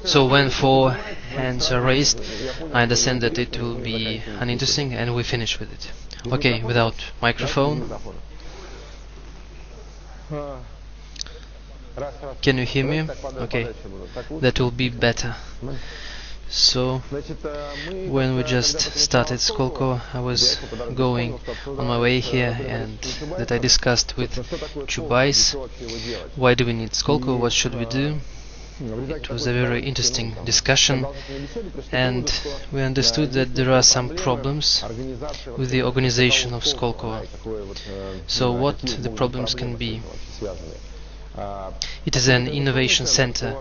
So when 4 hands are raised, I understand that it will be uninteresting and we finish with it. Okay, without microphone. Can you hear me? Okay, that will be better. So, when we just started Skolkovo, I was going on my way here, and that I discussed with Chubais. Why do we need Skolkovo? What should we do? It was a very interesting discussion, and we understood that there are some problems with the organization of Skolkovo. So what the problems can be? It is an innovation center.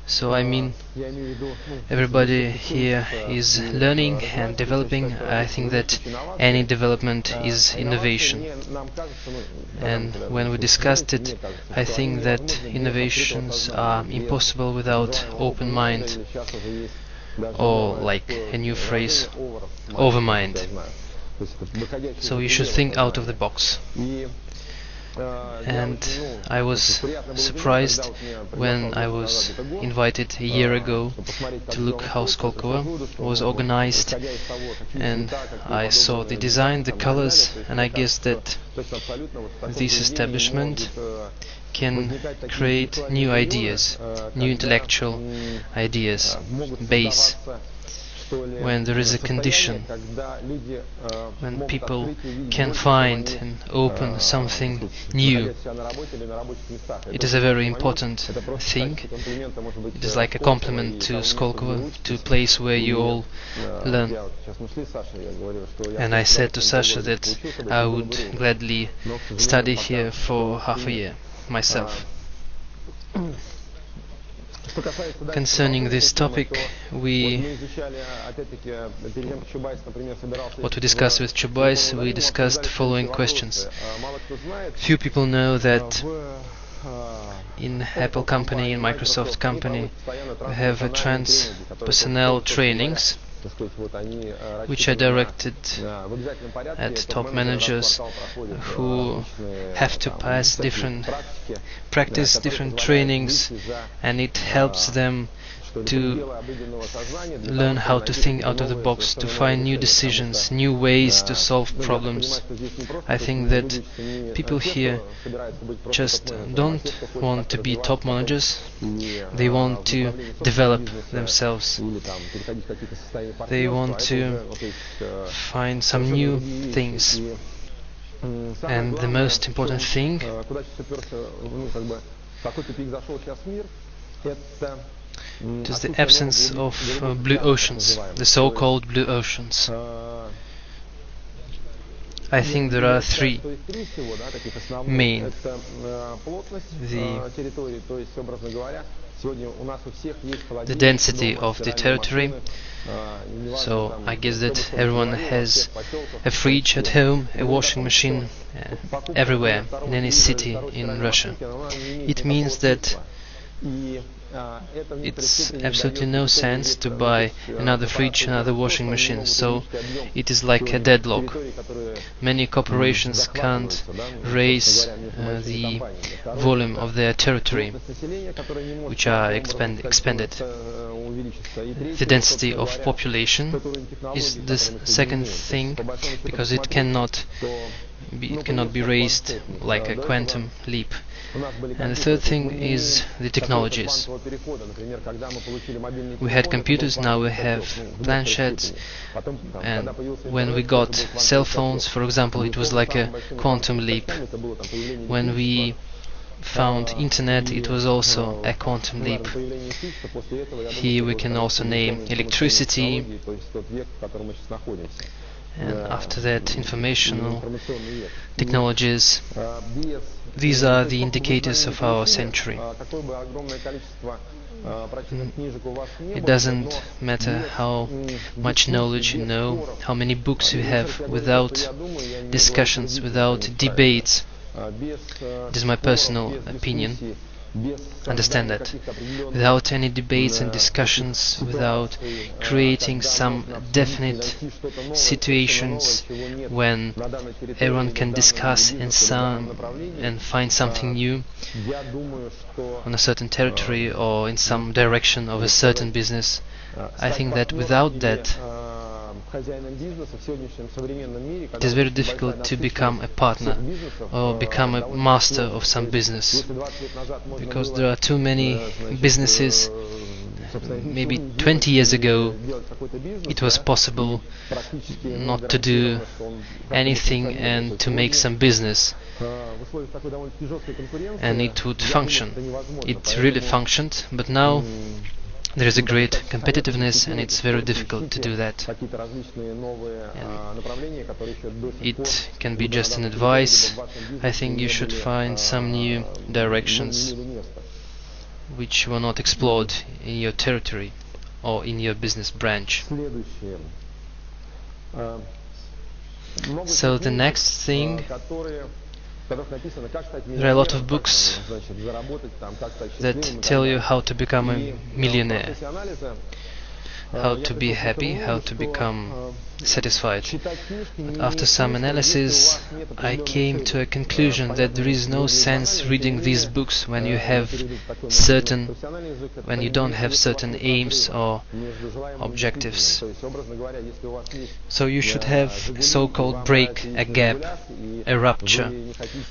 So I mean, everybody here is learning and developing. I think that any development is innovation. And when we discussed it, I think that innovations are impossible without open mind, or like a new phrase, overmind. So you should think out of the box. And I was surprised when I was invited a year ago to look how Skolkovo was organized, and I saw the design, the colors, and I guess that this establishment can create new ideas, new intellectual ideas, base. When there is a condition, when people can find and open something new, it is a very important thing. It is like a compliment to Skolkovo, to a place where you all learn. And I said to Sasha that I would gladly study here for half a year myself. Concerning this topic, what we discussed with Chubais, we discussed following questions. Few people know that in Apple company, in Microsoft company, we have a trans personnel trainings, which are directed at top managers who have to pass practice different trainings, and it helps them to learn how to think out of the box, to find new decisions, new ways to solve problems. I think that people here just don't want to be top managers, they want to develop themselves. They want to find some new things. And the most important thing is the absence of blue oceans, the so-called blue oceans. I think there are three main. The density of the territory. So I guess that everyone has a fridge at home, a washing machine, everywhere, in any city in Russia. It means that it's absolutely no sense to buy another fridge, another washing machine, so it is like a deadlock. Many corporations can't raise the volume of their territory, which are expanded. The density of population is the second thing, because it cannot be raised like a quantum leap. And the third thing is the technologies. We had computers, now we have planchettes, and when we got cell phones, for example, it was like a quantum leap. When we found internet, it was also a quantum leap. Here we can also name electricity, and after that informational technologies. These are the indicators of our century. It doesn't matter how much knowledge you know, how many books you have, without discussions, without debates. It is my personal opinion. understand that. Without any debates and discussions, without creating some definite situations when everyone can discuss and find something new on a certain territory or in some direction of a certain business. I think that without that, it is very difficult to become a partner or become a master of some business, because there are too many businesses. Maybe 20 years ago it was possible not to do anything and to make some business, and it would function. It really functioned, but now there is a great competitiveness and it's very difficult to do that. And it can be just an advice. I think you should find some new directions which were not explored in your territory or in your business branch. So the next thing, there are a lot of books that tell you how to become a millionaire, how to be happy, how to become satisfied. But after some analysis, I came to a conclusion that there is no sense reading these books when you don't have certain aims or objectives. So you should have a so-called break, a gap, a rupture.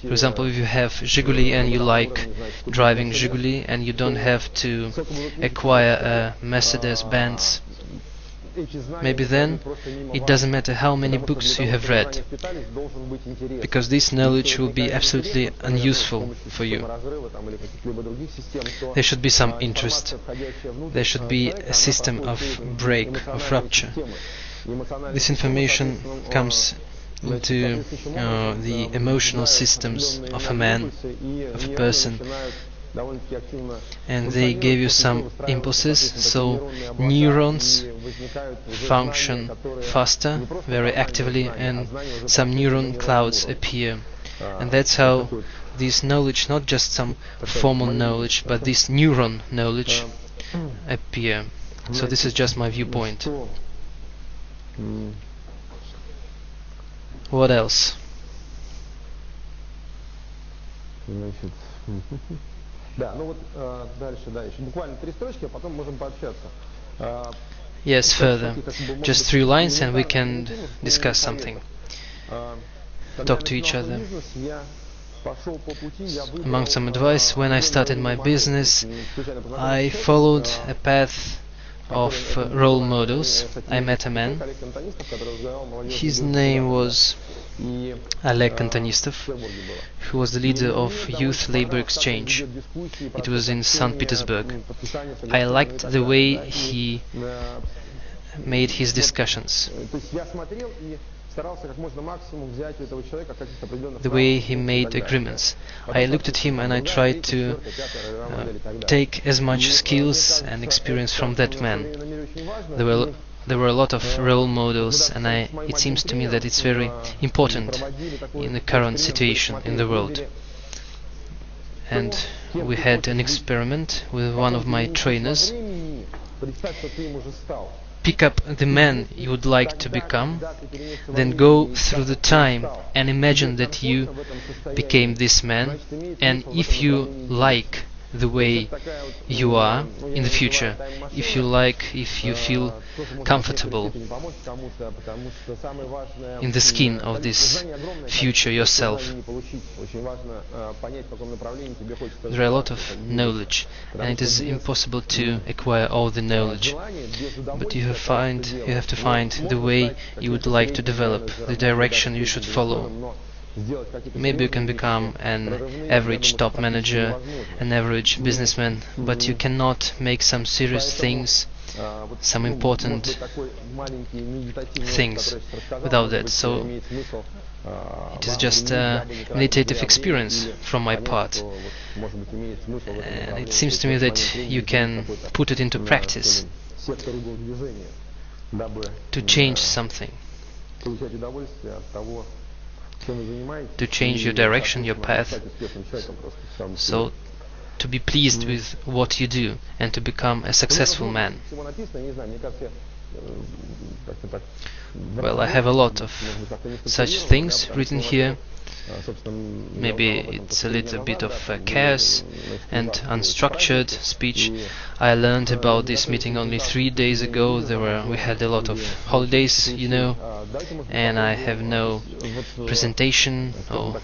For example, if you have Zhiguli and you like driving Zhiguli and you don't have to acquire a Mercedes-Benz, maybe then it doesn't matter how many books you have read, because this knowledge will be absolutely unuseful for you. There should be some interest. There should be a system of break, of rupture. This information comes into the emotional systems of a man, of a person, and they give you some impulses, so neurons function faster, very actively, and some neuron clouds appear. And that's how this knowledge, not just some formal knowledge, but this neuron knowledge appear. So this is just my viewpoint. What else? Yes, further. Just 3 lines and we can discuss something. Talk to each other. Among some advice, when I started my business, I followed a path of role models. I met a man. His name was Oleg Kantonistov, who was the leader of Youth Labor Exchange. It was in St. Petersburg. I liked the way he made his discussions, the way he made agreements. I looked at him and I tried to take as much skills and experience from that man. There were a lot of role models, and it seems to me that it's very important in the current situation in the world. And we had an experiment with one of my trainers. Pick up the man you would like to become, then go through the time and imagine that you became this man, and if you like the way you are in the future, if you feel comfortable in the skin of this future yourself. There are a lot of knowledge, and it is impossible to acquire all the knowledge, but you have to find the way you would like to develop, the direction you should follow. Maybe you can become an average top manager, an average businessman, but you cannot make some serious things, some important things without that. So it is just a meditative experience from my part. And it seems to me that you can put it into practice to change something, to change your direction, your path, so to be pleased with what you do and to become a successful man. Well, I have a lot of such things written here. Maybe it's a little bit of chaos and unstructured speech. I learned about this meeting only 3 days ago. We had a lot of holidays, you know, and I have no presentation or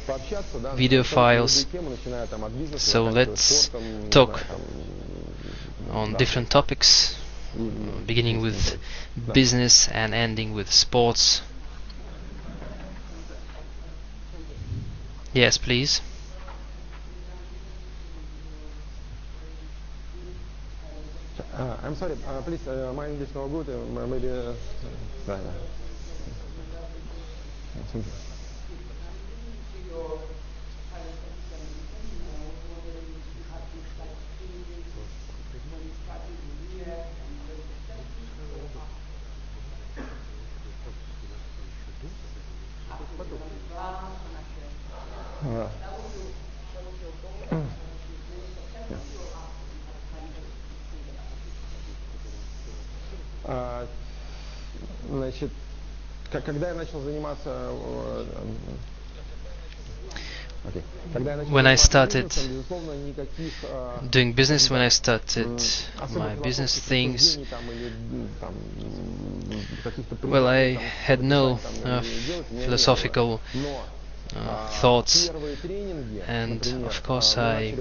video files. So let's talk on different topics, beginning with business and ending with sports. Yes, please. I'm sorry, please, my English no good, maybe... Thank you. Значит, когда я начал заниматься, when I started doing business, when I started my business things, well, I had no philosophical thoughts, and of course I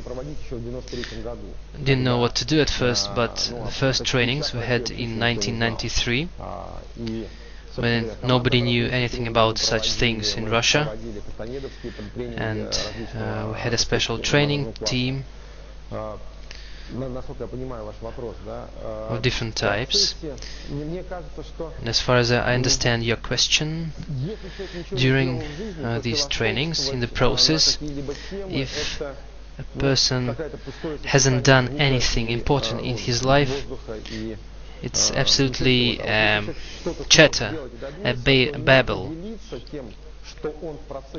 didn't know what to do at first, but the first trainings we had in 1993, when nobody knew anything about such things in Russia, and we had a special training team of different types. And as far as I understand your question, during these trainings, in the process, if a person hasn't done anything important in his life, it's absolutely chatter, a babble,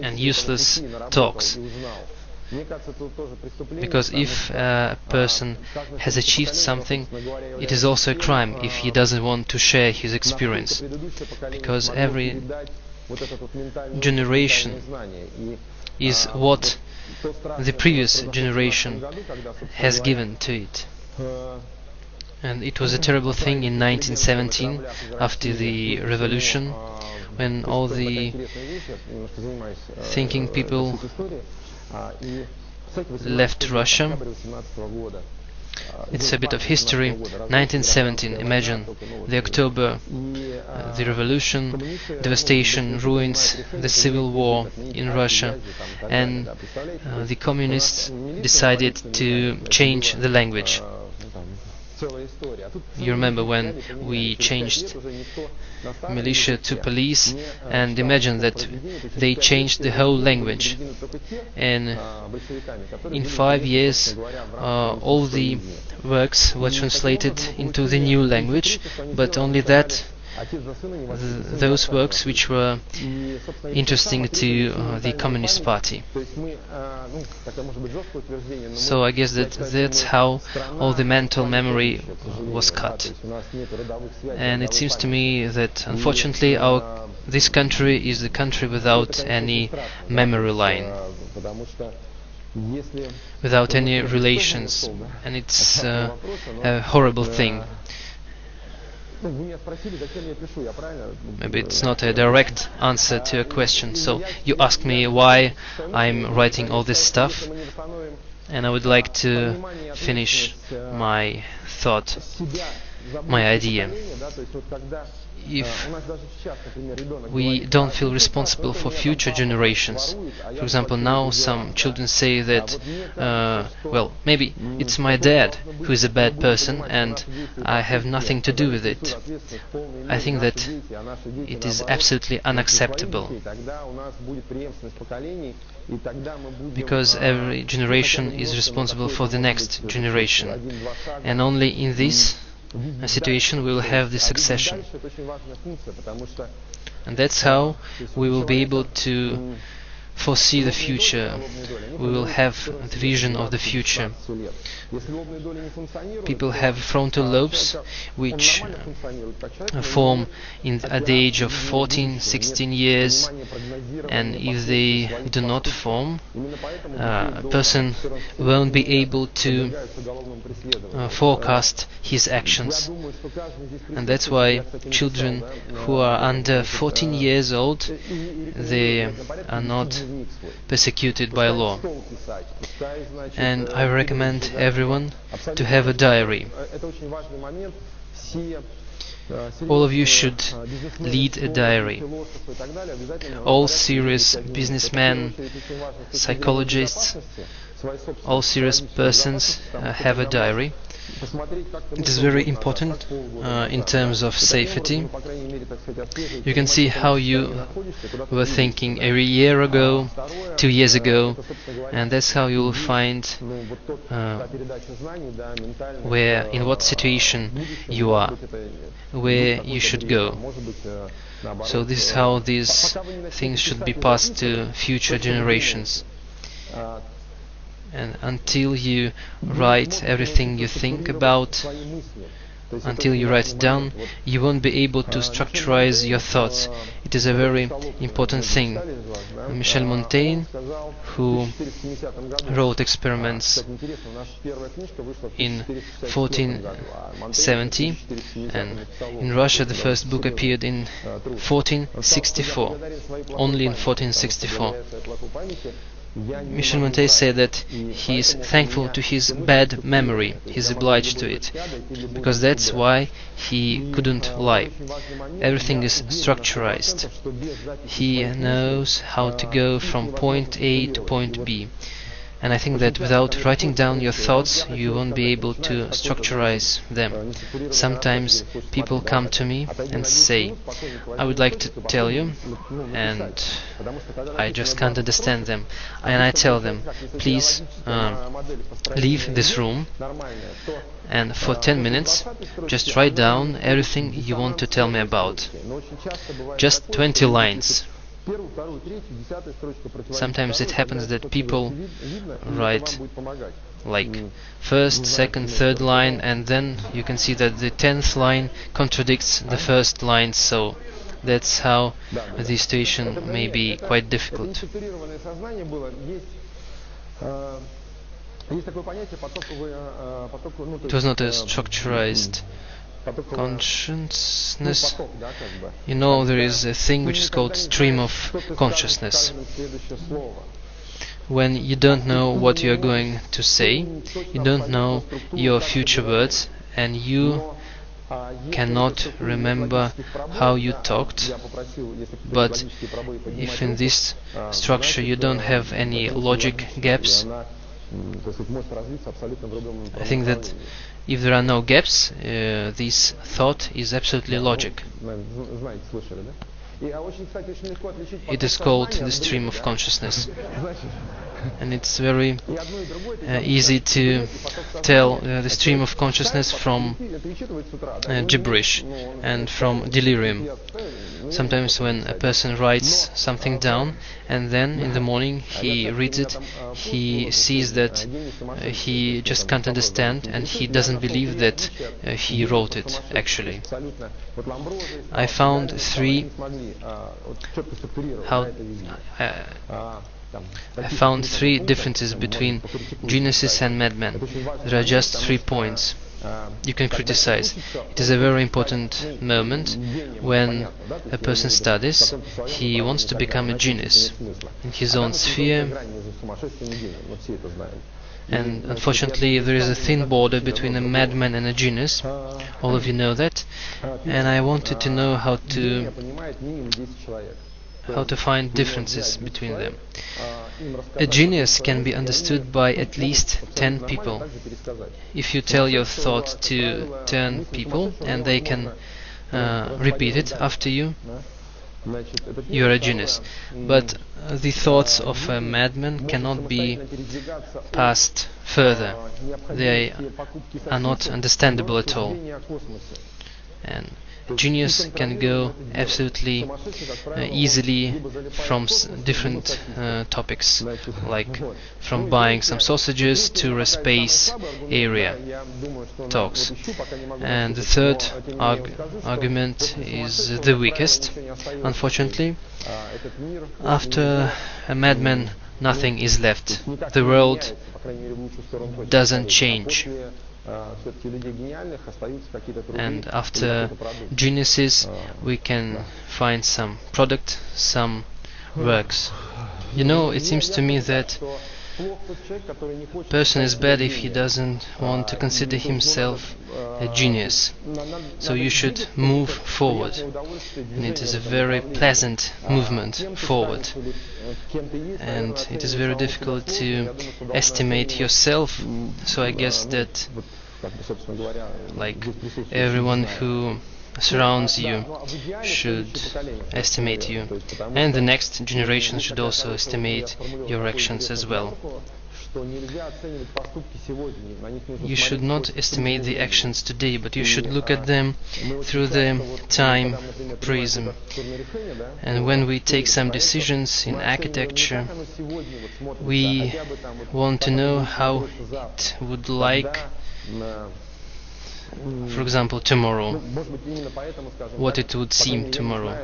and useless talks. Because if a person has achieved something, it is also a crime if he doesn't want to share his experience. Because every generation is what the previous generation has given to it. And it was a terrible thing in 1917, after the revolution, when all the thinking people left Russia. It's a bit of history. 1917, imagine the October, the revolution, devastation, ruins, the civil war in Russia, and the communists decided to change the language. You remember when we changed militia to police, and imagine that they changed the whole language, and in 5 years all the works were translated into the new language, but only that those works which were interesting to the Communist Party. So I guess that's how all the mental memory was cut. And it seems to me that unfortunately this country is the country without any memory line, without any relations, and it's a horrible thing. Maybe it's not a direct answer to a question. So you asked me why I'm writing all this stuff, and I would like to finish my thought, my idea. If we don't feel responsible for future generations, for example, now some children say that, well, maybe it's my dad who is a bad person and I have nothing to do with it. I think that it is absolutely unacceptable, because every generation is responsible for the next generation, and only in this situation we will have the succession, and that's how we will be able to foresee the future. We will have the vision of the future. People have frontal lobes which form at the age of 14, 16 years, and if they do not form, a person won't be able to forecast his actions. And that's why children who are under 14 years old, they are not persecuted by law. And I recommend everyone to have a diary. All of you should lead a diary. All serious businessmen, psychologists, all serious persons have a diary. It is very important in terms of safety. You can see how you were thinking a year ago, 2 years ago, and that's how you will find in what situation you are, where you should go. So this is how these things should be passed to future generations. And until you write everything you think about, until you write it down, you won't be able to structurize your thoughts. It is a very important thing. Michel Montaigne, who wrote experiments in 1470, and in Russia the first book appeared in 1464, only in 1464. Michel Montaigne said that he is thankful to his bad memory, he is obliged to it, because that's why he couldn't lie. Everything is structurized. He knows how to go from point A to point B. And I think that without writing down your thoughts, you won't be able to structurize them. Sometimes people come to me and say, I would like to tell you, and I just can't understand them. And I tell them, please leave this room, and for 10 minutes just write down everything you want to tell me about. Just 20 lines. Sometimes it happens that people write like first, second, third line, and then you can see that the 10th line contradicts the first line, so that's how the situation may be quite difficult. It was not a structurized consciousness. You know, there is a thing which is called stream of consciousness. When you don't know what you are going to say, you don't know your future words, and you cannot remember how you talked, but if in this structure you don't have any logic gaps, I think that if there are no gaps, this thought is absolutely logic. It is called the stream of consciousness. And it's very easy to tell the stream of consciousness from gibberish and from delirium. Sometimes when a person writes something down and then in the morning he reads it, he sees that he just can't understand, and he doesn't believe that he wrote it actually. I found three differences between geniuses and madmen. There are just 3 points. You can criticize. It is a very important moment when a person studies. He wants to become a genius in his own sphere, and unfortunately there is a thin border between a madman and a genius. All of you know that, and I wanted to know how to find differences between them. A genius can be understood by at least 10 people. If you tell your thought to 10 people and they can repeat it after you, you are a genius. But the thoughts of a madman cannot be passed further. They are not understandable at all. And genius can go absolutely easily from different topics, like from buying some sausages to a space area talks. And the third argument is the weakest, unfortunately. After a madman, nothing is left. The world doesn't change. And after geniuses, we can find some product, some works. You know, it seems to me that person is bad if he doesn't want to consider himself a genius. So you should move forward, and it is a very pleasant movement forward. And it is very difficult to estimate yourself, so I guess that like everyone who surrounds you should estimate you, and the next generation should also estimate your actions as well. You should not estimate the actions today, but you should look at them through the time prism. And when we take some decisions in architecture, we want to know how it would like, for example, tomorrow, what it would seem tomorrow.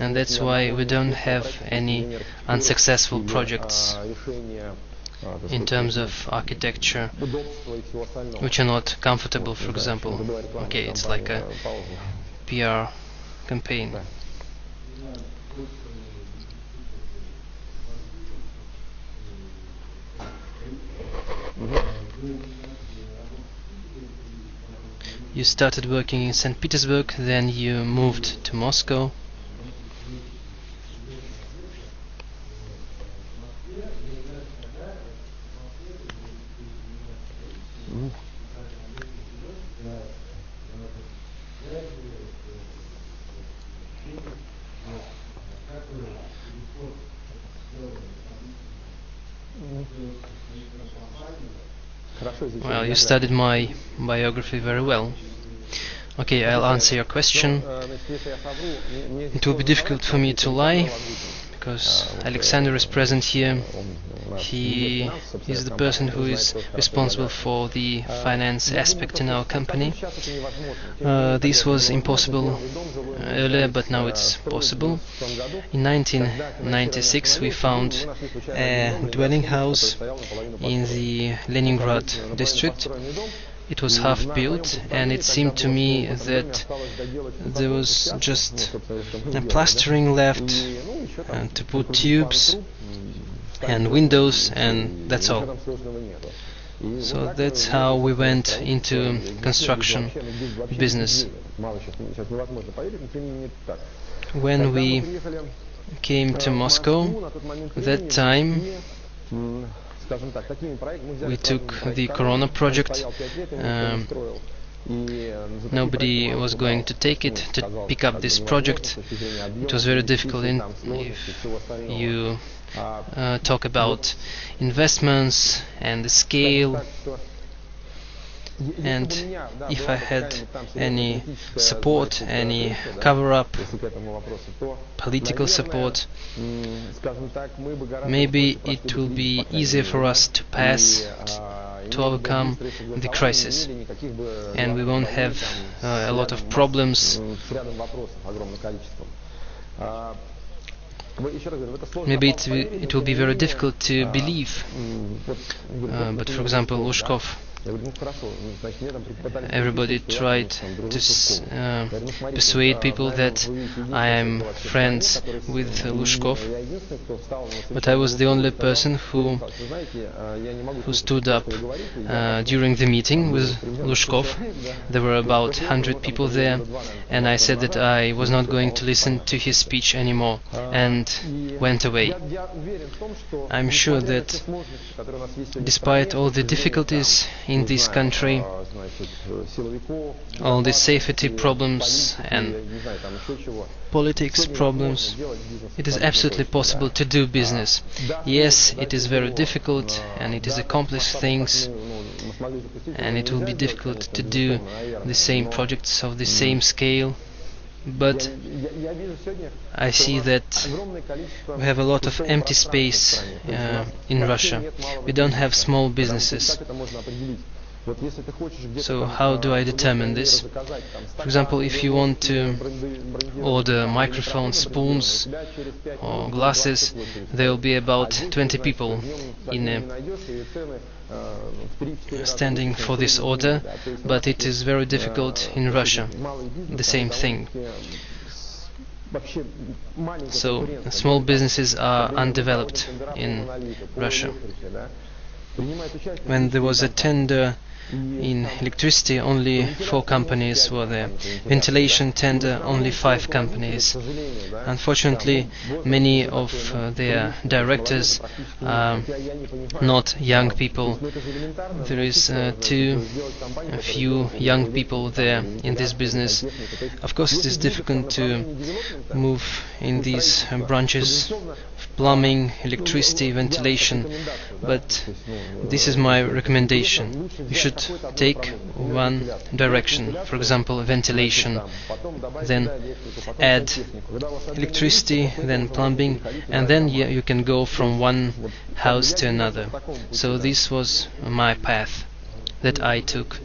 And that's why we don't have any unsuccessful projects in terms of architecture which are not comfortable, for example. Okay, it's like a PR campaign. You started working in St. Petersburg, then you moved to Moscow. Well, you studied my biography very well. Okay, I'll answer your question. It will be difficult for me to lie, because Alexander is present here. He is the person who is responsible for the finance aspect in our company. This was impossible earlier, but now it's possible. In 1996 we found a dwelling house in the Leningrad district. It was half built, and it seemed to me that there was just a plastering left to put tubes and windows, and that's all. So that's how we went into construction business. When we came to Moscow, that time we took the Corona project. Nobody was going to take it, to pick up this project. It was very difficult if you talk about investments and the scale. And if I had any support, any cover-up, political support, maybe it will be easier for us to pass, to overcome the crisis, and we won't have a lot of problems. Maybe it will be very difficult to believe, but for example, Lushkov, everybody tried to persuade people that I am friends with Lushkov, but I was the only person who stood up during the meeting with Lushkov. There were about 100 people there, and I said that I was not going to listen to his speech anymore, and went away. I'm sure that despite all the difficulties in this country, all the safety problems and politics problems, it is absolutely possible to do business. Yes, it is very difficult, and it is accomplished things, and it will be difficult to do the same projects of the same scale, But I see that we have a lot of empty space in Russia. We don't have small businesses. So how do I determine this? For example, if you want to order microphones, spoons or glasses, there will be about 20 people standing for this order, but it is very difficult in Russia. The same thing. So small businesses are undeveloped in Russia. When there was a tender in electricity, only 4 companies were there. Ventilation tender, only 5 companies. Unfortunately, many of their directors are not young people. There is too few young people there in this business. Of course, it is difficult to move in these branches: plumbing, electricity, ventilation, but this is my recommendation. You should take one direction, for example ventilation, then add electricity, then plumbing, and then you can go from one house to another. So this was my path that I took.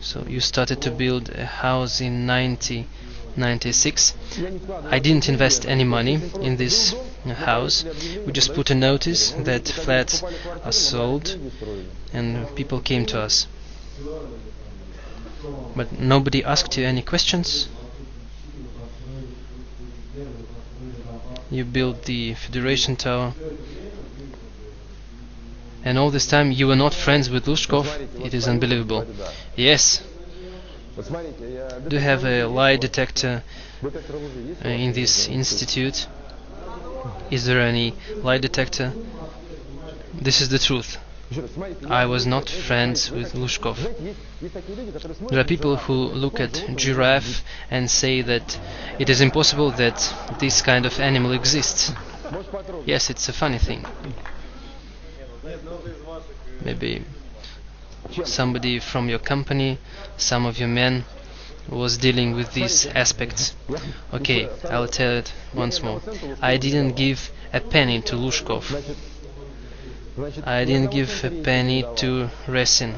So you started to build a house in 1996. I didn't invest any money in this house. We just put a notice that flats are sold, and people came to us. But nobody asked you any questions. You built the Federation Tower, and all this time you were not friends with Lushkov. It is unbelievable. Yes. Do you have a lie detector in this institute? Is there any lie detector? This is the truth. I was not friends with Lushkov. There are people who look at giraffe and say that it is impossible that this kind of animal exists. Yes, it's a funny thing. Maybe somebody from your company, some of your men, was dealing with these aspects. Okay, I'll tell it once more. I didn't give a penny to Lushkov. I didn't give a penny to Resin.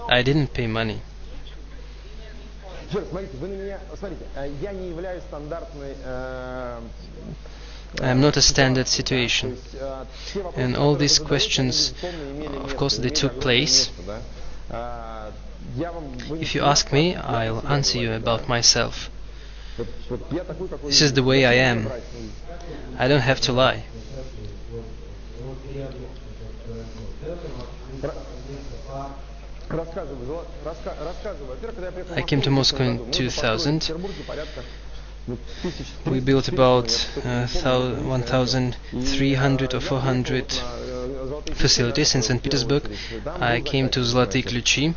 I didn't pay money. I am not a standard situation. And all these questions, of course, they took place. If you ask me, I'll answer you about myself. This is the way I am. I don't have to lie. I came to Moscow in 2000. We built about 1,300 or 400 facilities in St. Petersburg. I came to Zlatые Ключи.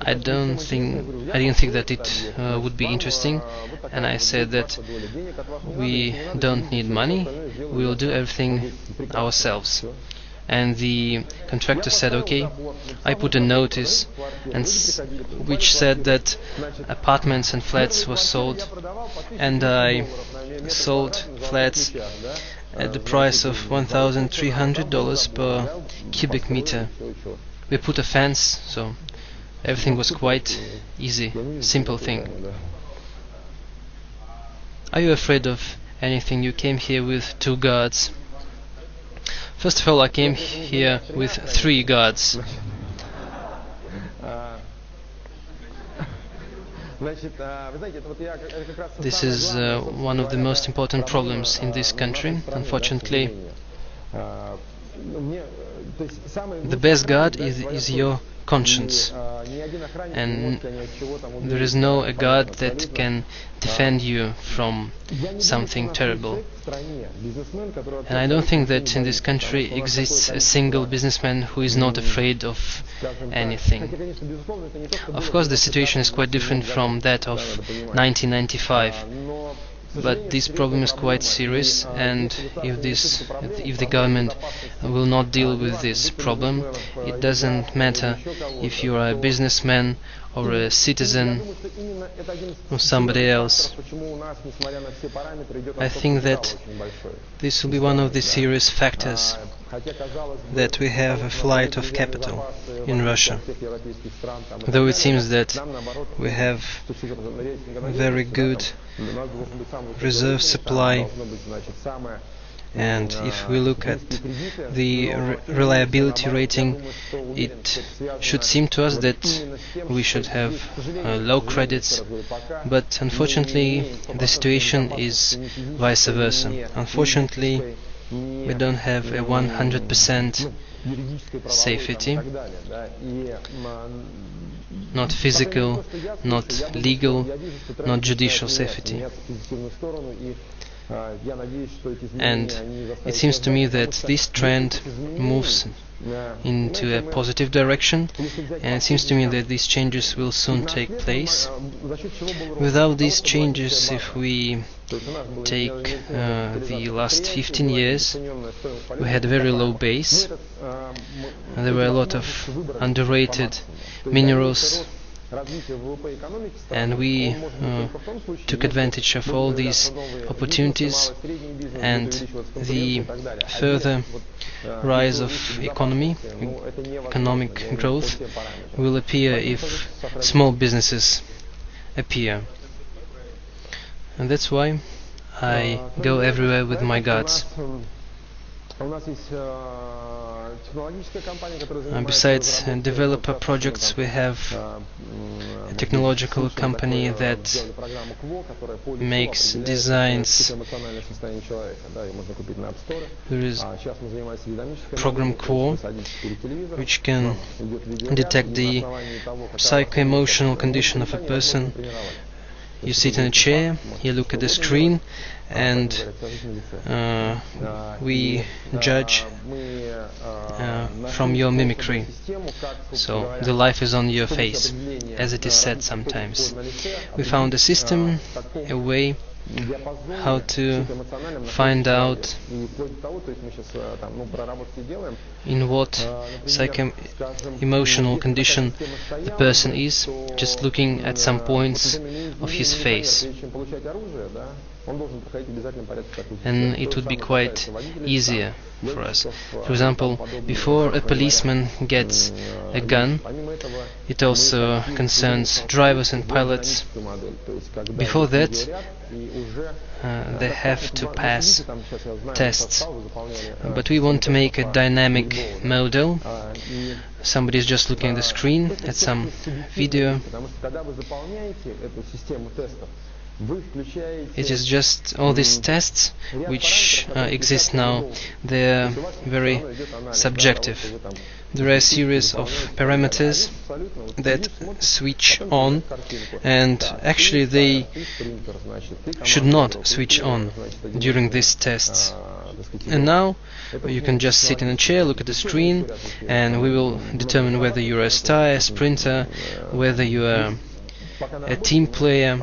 I didn't think that it would be interesting, and I said that we don't need money. We will do everything ourselves. And the contractor said okay. I put a notice which said that apartments and flats were sold, and I sold flats at the price of $1,300 per cubic meter. We put a fence, so everything was quite easy, simple thing. Are you afraid of anything? You came here with 2 guards. First of all, I came here with 3 guards. This is one of the most important problems in this country, unfortunately. The best guard is your conscience, and there is no a guard that can defend you from something terrible. And I don't think that in this country exists a single businessman who is not afraid of anything. Of course, the situation is quite different from that of 1995. But this problem is quite serious, and if the government will not deal with this problem, it doesn't matter if you are a businessman or a citizen or somebody else. I think that this will be one of the serious factors that we have a flight of capital in Russia. Though it seems that we have very good reserve supply, and if we look at the reliability rating, it should seem to us that we should have low credits, but unfortunately the situation is vice versa. Unfortunately, we don't have a 100% safety, not physical, not legal, not judicial safety. And it seems to me that this trend moves into a positive direction, and it seems to me that these changes will soon take place. Without these changes, if we take the last 15 years, we had a very low base, and there were a lot of underrated minerals, and we took advantage of all these opportunities, and the further rise of economic growth will appear if small businesses appear. And that's why I go everywhere with my guards. Besides developer projects, we have a technological company that makes designs. There is program Core, which can detect the psycho-emotional condition of a person. You sit in a chair, you look at the screen, and we judge from your mimicry. So the life is on your face, as it is said sometimes. We found a system, a way how to find out in what psycho-emotional condition the person is, just looking at some points of his face. And it would be quite easier for us. For example, before a policeman gets a gun, it also concerns drivers and pilots. Before that, they have to pass tests. But we want to make a dynamic model. Somebody is just looking at the screen at some video. It is just all these tests which exist now, they are very subjective. There are a series of parameters that switch on, and actually they should not switch on during these tests. And now you can just sit in a chair, look at the screen, and we will determine whether you are a star, a sprinter, whether you are a team player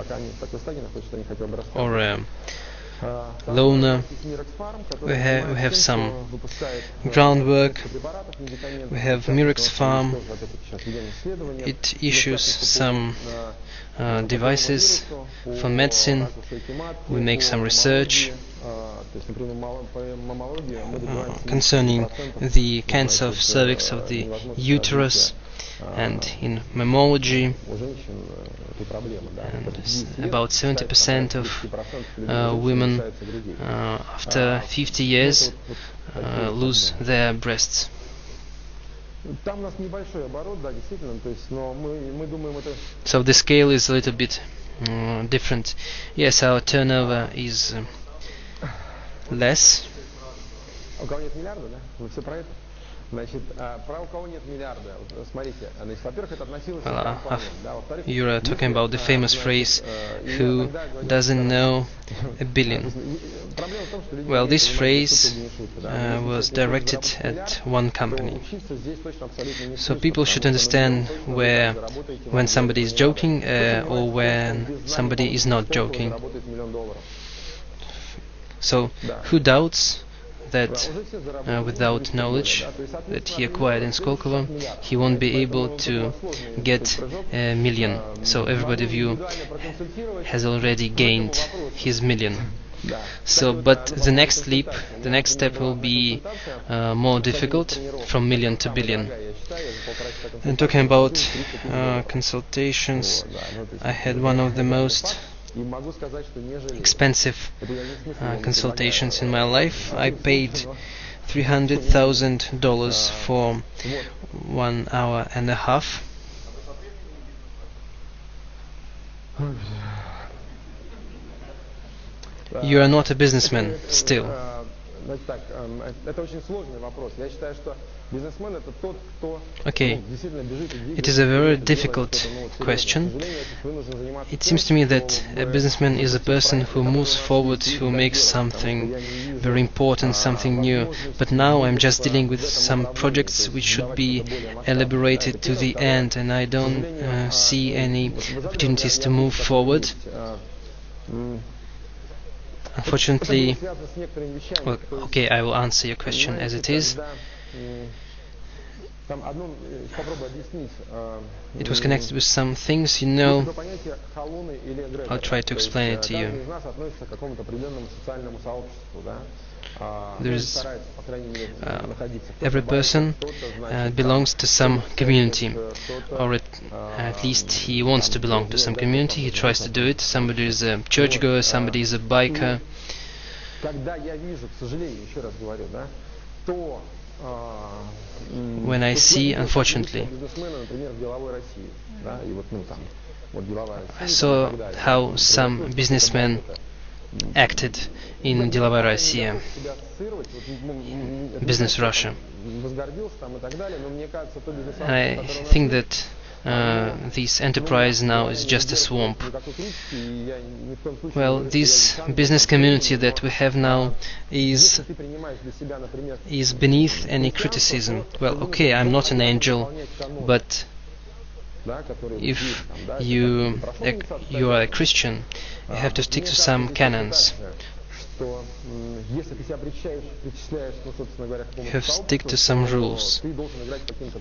or a loner. We have some groundwork. We have Mirex Farm. It issues some devices for medicine. We make some research concerning the cancer of cervix of the uterus, and in mammology, and about 70% of women after 50 years lose their breasts. So the scale is a little bit different. Yes, our turnover is less. You're talking about the famous phrase, who doesn't know a billion? Well, this phrase was directed at one company. So people should understand when somebody is joking or when somebody is not joking. So who doubts that without knowledge that he acquired in Skolkovo, he won't be able to get a million? So everybody of you has already gained his million. So, but the next leap, the next step will be more difficult, from million to billion. And talking about consultations, I had one of the most expensive consultations in my life. I paid $300,000 for 1 hour and a half. You are not a businessman still. Okay, it is a very difficult question. It seems to me that a businessman is a person who moves forward, who makes something very important, something new. But now I'm just dealing with some projects which should be elaborated to the end, and I don't see any opportunities to move forward. Unfortunately, well, okay, I will answer your question as it is. It was connected with some things, you know. I'll try to explain it to you. There's every person belongs to some community, or at least he wants to belong to some community. He tries to do it. Somebody is a churchgoer, somebody is a biker. When I see, unfortunately, I saw how some businessmen acted in Delovaya Rossiya, Business Russia. And I think that this enterprise now is just a swamp. Well, this business community that we have now is beneath any criticism. Well, okay, I'm not an angel, but if you are a Christian, you have to stick to some canons. You have to stick to some rules.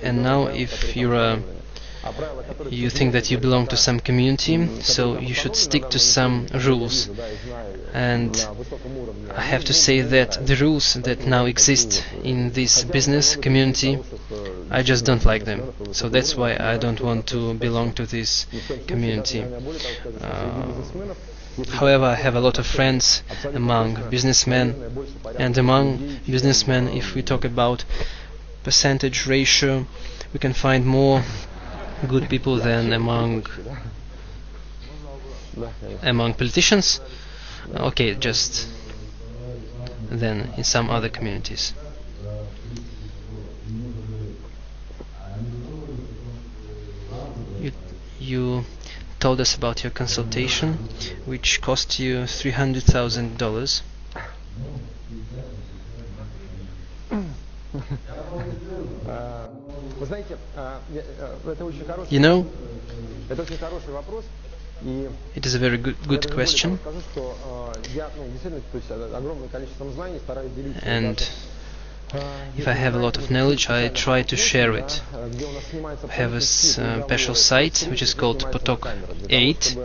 And now if you think that you belong to some community, so you should stick to some rules. And I have to say that the rules that now exist in this business community, I just don't like them. So that's why I don't want to belong to this community. However, I have a lot of friends among businessmen, and among businessmen, if we talk about percentage ratio, we can find more good people than among politicians. Okay, just than in some other communities. You told us about your consultation, which cost you $300,000. You know, it is a very good question, and if I have a lot of knowledge, I try to share it. I have a special site which is called Potok 8.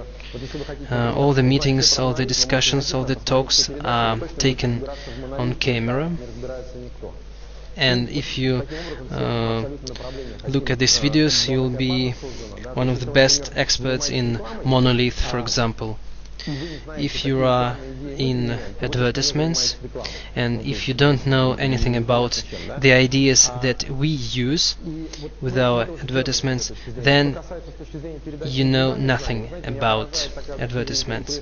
All the meetings, all the discussions, all the talks are taken on camera. And if you look at these videos, you'll be one of the best experts in monolith, for example. If you are in advertisements, and if you don't know anything about the ideas that we use with our advertisements, then you know nothing about advertisements.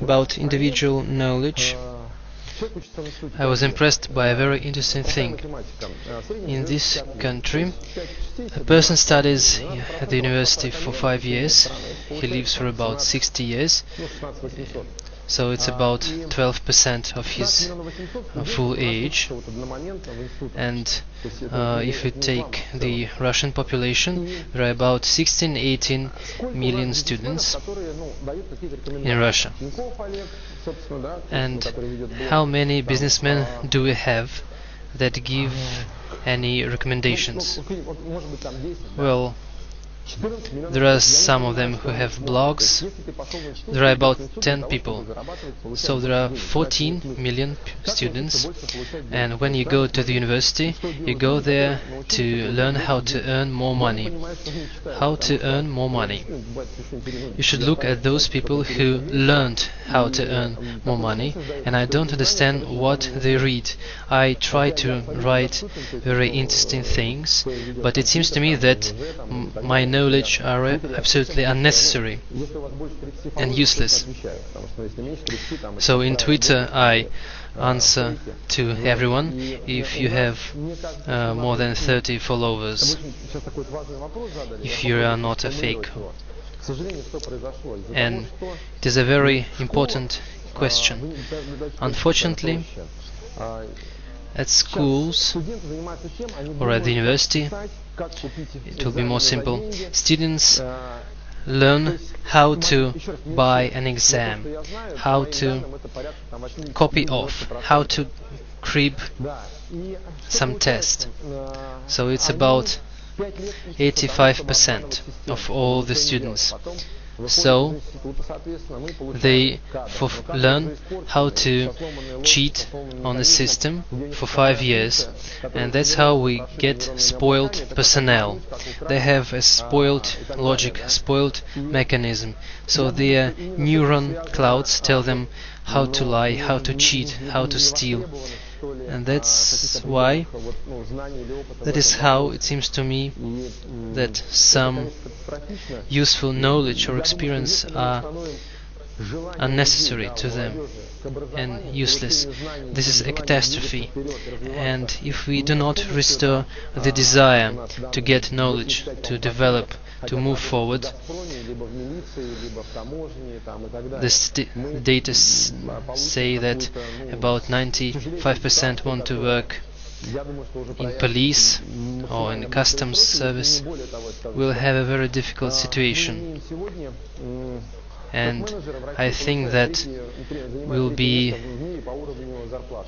About individual knowledge, I was impressed by a very interesting thing. In this country, a person studies at the university for 5 years, he lives for about 60 years, So it's about 12% of his full age. And if you take the Russian population, there are about 16-18 million students in Russia. And how many businessmen do we have that give any recommendations? Well, there are some of them who have blogs. There are about 10 people. So there are 14 million students, and when you go to the university, you go there to learn how to earn more money. How to earn more money. You should look at those people who learned how to earn more money, and I don't understand what they read. I try to write very interesting things, but it seems to me that my knowledge are absolutely unnecessary and useless. So in Twitter I answer to everyone if you have more than 30 followers, if you are not a fake. And it is a very important question. Unfortunately, at schools or at the university, it will be more simple. Students learn how to buy an exam, how to copy off, how to crib some test. So it's about 85% of all the students. So they learn how to cheat on the system for 5 years, and that's how we get spoiled personnel. They have a spoiled logic, spoiled mechanism. So their neuron clouds tell them how to lie, how to cheat, how to steal. And that's why, that is how it seems to me that some useful knowledge or experience are unnecessary to them and useless. This is a catastrophe, and if we do not restore the desire to get knowledge, to develop, to move forward, the data say that about 95% want to work in police or in customs service. Will have a very difficult situation, and I think that will be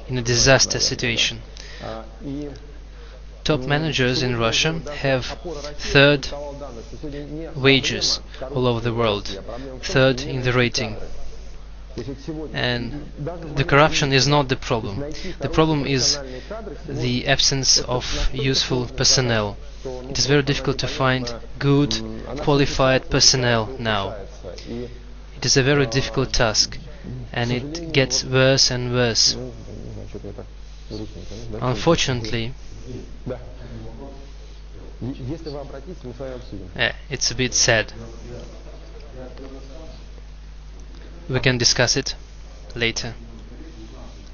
in a disaster situation. Top managers in Russia have third wages all over the world, third in the rating. And the corruption is not the problem. The problem is the absence of useful personnel. It is very difficult to find good, qualified personnel now. It is a very difficult task, and it gets worse and worse. Unfortunately, it's a bit sad. We can discuss it later.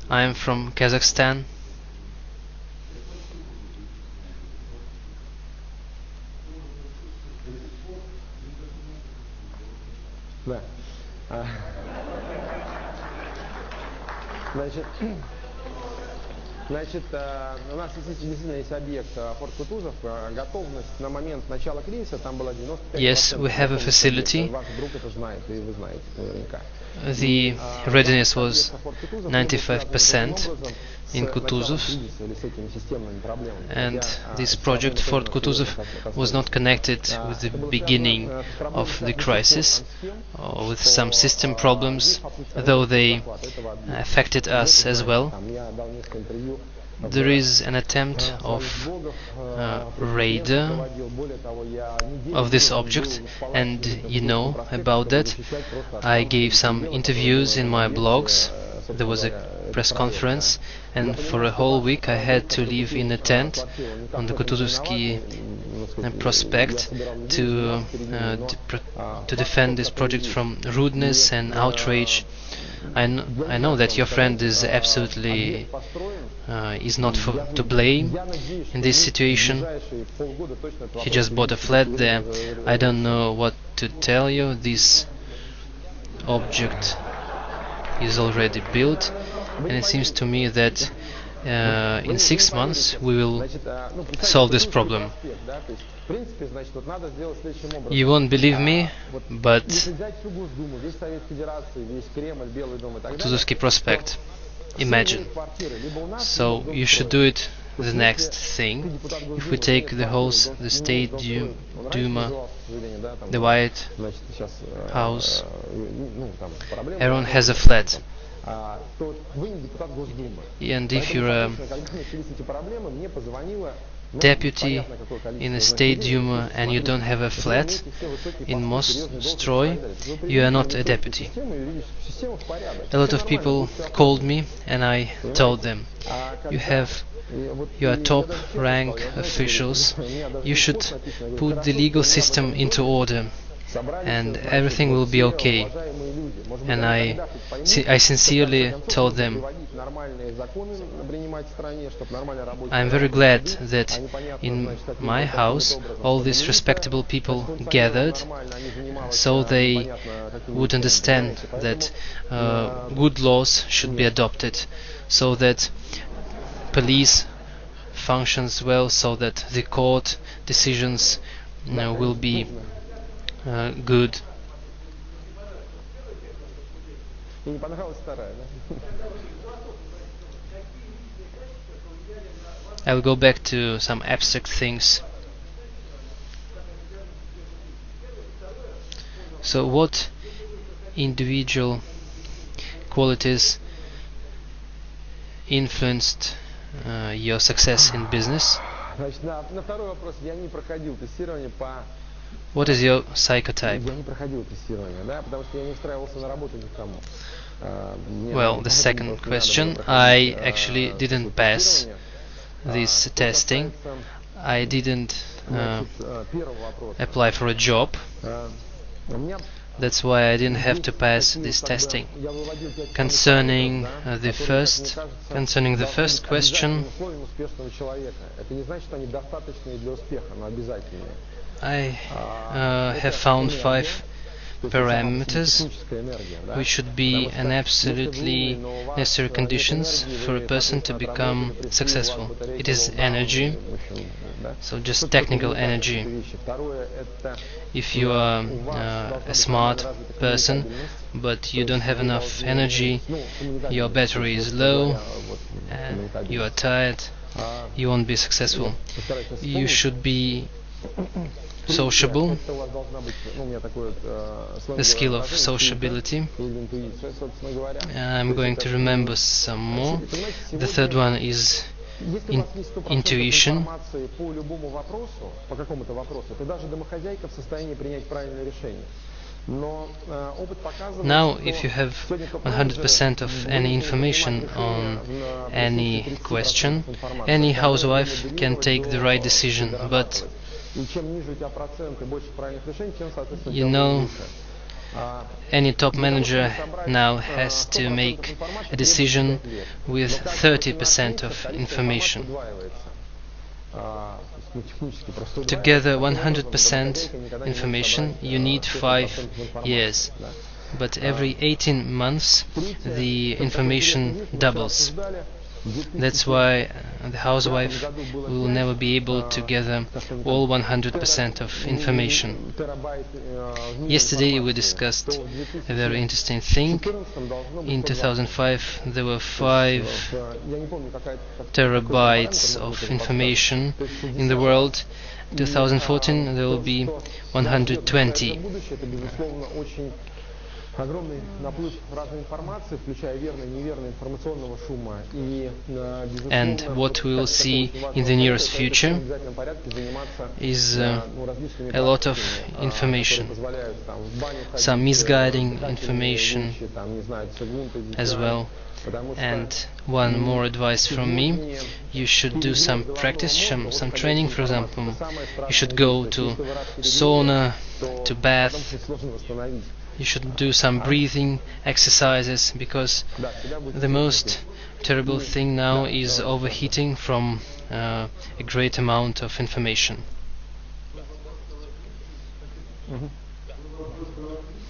I am from Kazakhstan. Значит, у нас действительно есть объект Форт Кутузов. Готовность на момент начала кризиса там была 95%. Yes, we have a facility. Ваш друг это знает, и вы знаете наверняка. The readiness was 95% in Kutuzov, and this project, Fort Kutuzov, was not connected with the beginning of the crisis or with some system problems, though they affected us as well. There is an attempt of radar of this object, and you know about that. I gave some interviews in my blogs. There was a press conference, and for a whole week I had to live in a tent on the Kutuzovsky prospect to defend this project from rudeness and outrage. I know that your friend is absolutely is not to blame in this situation. He just bought a flat there. I don't know what to tell you. This object is already built, and it seems to me that in 6 months we will solve this problem. You won't believe me, but Tuzovsky Prospect, imagine. So you should do it the next thing. If we take the State Duma, the White House, everyone has a flat. And if you're a deputy in a State Duma and you don't have a flat in Mostroy, you are not a deputy. A lot of people called me and I told them, you are top rank officials, you should put the legal system into order and everything will be okay. And I sincerely told them, I'm very glad that in my house all these respectable people gathered, so they would understand that good laws should be adopted, so that police functions well, so that the court decisions will be good. I'll go back to some abstract things. So what individual qualities influenced your success in business? What is your psychotype? Well, the second question, I actually didn't pass this testing. I didn't apply for a job. That's why I didn't have to pass this testing. Concerning the first question, I have found 5 parameters which should be an absolutely necessary conditions for a person to become successful. It is energy, so just technical energy. If you are a smart person but you don't have enough energy, your battery is low, and you are tired, you won't be successful. You should be sociable, the skill of sociability. I'm going to remember some more. The third one is intuition. Now, if you have 100% of any information on any question, any housewife can take the right decision, but you know, any top manager now has to make a decision with 30% of information. To gather 100% information, you need 5 years. But every 18 months, the information doubles. That's why the housewife will never be able to gather all 100% of information. Yesterday we discussed a very interesting thing. In 2005 there were 5 terabytes of information in the world. 2014 there will be 120. And what we will see in the nearest future is a lot of information, some misguiding information as well. And one more advice from me: you should do some practice, some training. For example, you should go to sauna, to bath. You should do some breathing exercises, because the most terrible thing now is overheating from a great amount of information.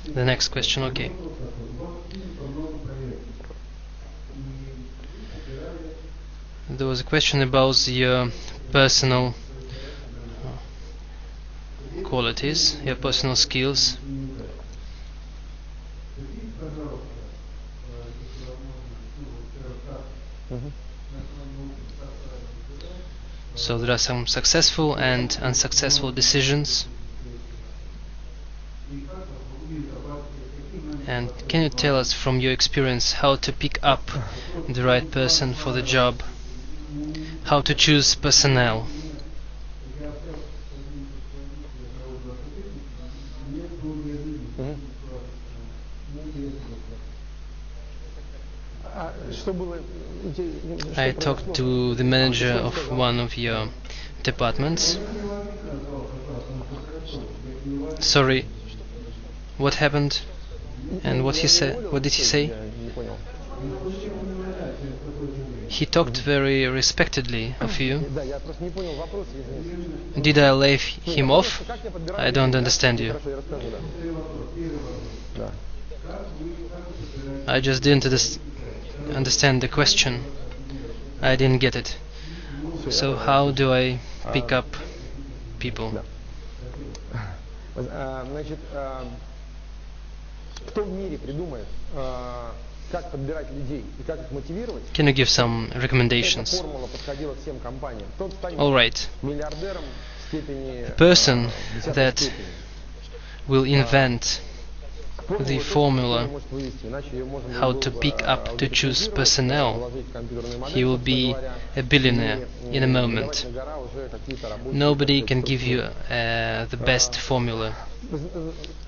The next question, okay. There was a question about your personal qualities, your personal skills. So there are some successful and unsuccessful decisions. And can you tell us from your experience how to pick up the right person for the job? How to choose personnel? I talked to the manager of one of your departments. Sorry, what happened? And what he said? What did he say? He talked very respectedly of you. Did I leave him off? I don't understand you. I just didn't understand the question. I didn't get it. So how do I pick up people? Can you give some recommendations? Alright. The person that will invent the formula how to pick up, to choose personnel, he will be a billionaire in a moment. Nobody can give you the best formula.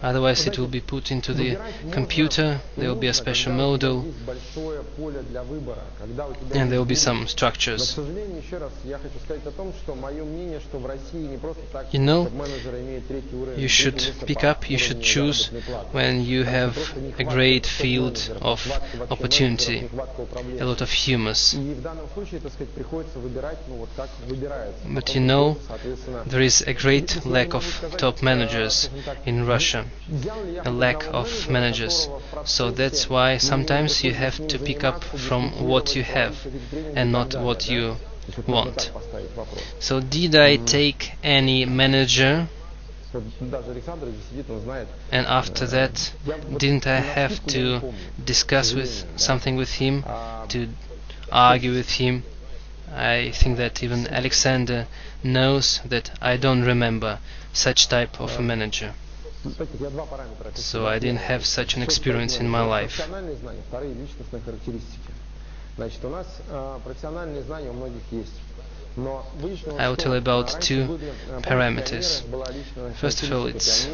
Otherwise it will be put into the computer, there will be a special model, and there will be some structures. You know, you should pick up, you should choose when you have a great field of opportunity, a lot of humus. But you know, there is a great lack of top managers in Russia, a lack of managers. So that's why sometimes you have to pick up from what you have and not what you want. So did I take any manager? And after that, didn't I have to discuss something with him, to argue with him? I think that even Alexander knows that I don't remember such type of a manager. So I didn't have such an experience in my life. I will tell about two parameters. First of all, it's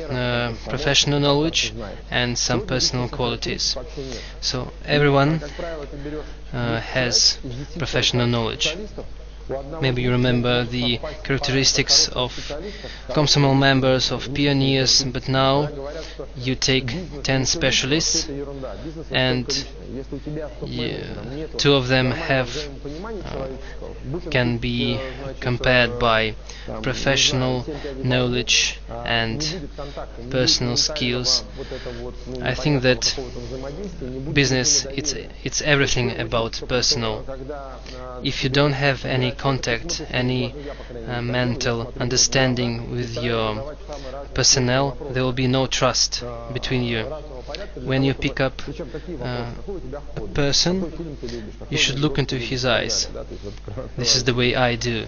professional knowledge and some personal qualities. So everyone has professional knowledge. Maybe you remember the characteristics of Komsomol members, of pioneers, but now you take 10 specialists and two of them can be compared by professional knowledge and personal skills. I think that business, it's everything about personal. If you don't have any contact, any mental understanding with your personnel, there will be no trust between you. When you pick up a person, you should look into his eyes. This is the way I do.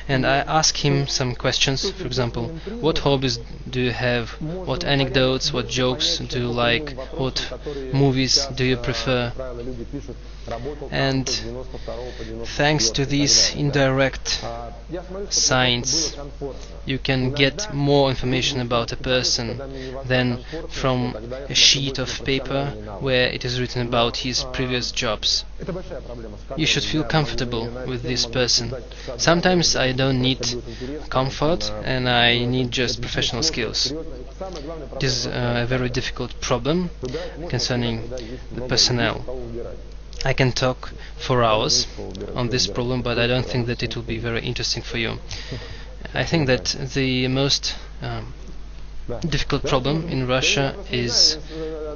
And I ask him some questions. For example, what hobbies do you have? What anecdotes, what jokes do you like? What movies do you prefer? And thanks to these indirect signs, you can get more information about a person than from a sheet of paper where it is written about his previous jobs. You should feel comfortable with this person. Sometimes I don't need comfort and I need just professional skills. This is a very difficult problem concerning the personnel. I can talk for hours on this problem, but I don't think that it will be very interesting for you. I think that the most difficult problem in Russia is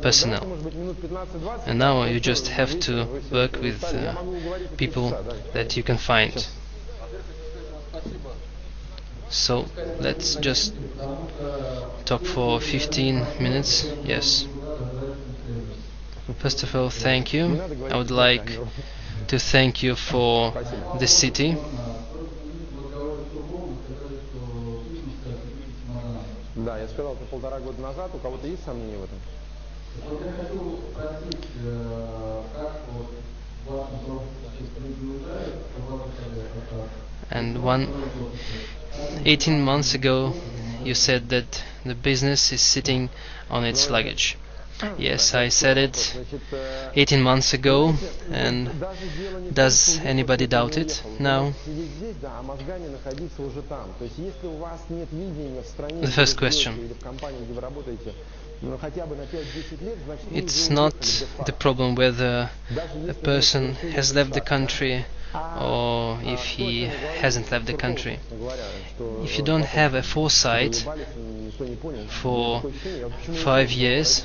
personnel. And now you just have to work with people that you can find. So let's just talk for 15 minutes. Yes. First of all, thank you. I would like to thank you for the city. Да, я сказал это 1,5 года назад. У кого-то есть сомнения в этом? And 18 months ago, you said that the business is sitting on its luggage. Yes, I said it 18 months ago, and does anybody doubt it now? The first question. It's not the problem whether a person has left the country or if he hasn't left the country. If you don't have a foresight for 5 years,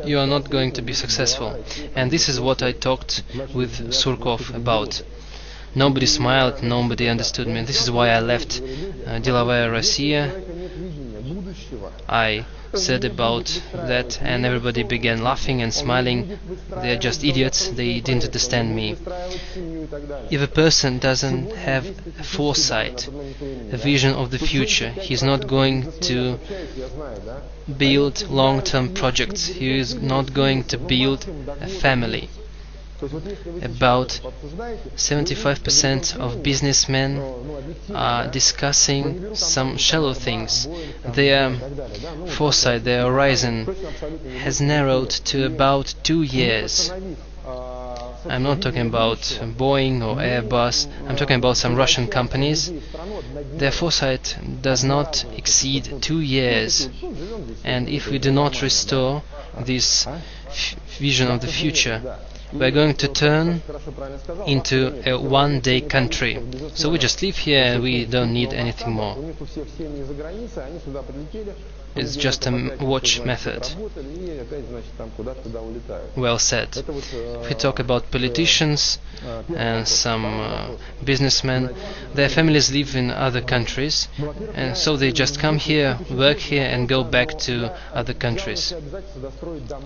you are not going to be successful. And this is what I talked with Surkov about. Nobody smiled, nobody understood me. This is why I left Delovaya Россия. I said about that, and everybody began laughing and smiling. They're just idiots, they didn't understand me. If a person doesn't have a foresight, a vision of the future, he's not going to build long-term projects, he is not going to build a family. About 75% of businessmen are discussing some shallow things. Their foresight, their horizon has narrowed to about 2 years. I'm not talking about Boeing or Airbus, I'm talking about some Russian companies. Their foresight does not exceed 2 years. And if we do not restore this vision of the future, we're going to turn into a one-day country. So we just live here and we don't need anything more. It's just a watch method. Well said. If we talk about politicians and some businessmen, their families live in other countries, and so they just come here, work here and go back to other countries.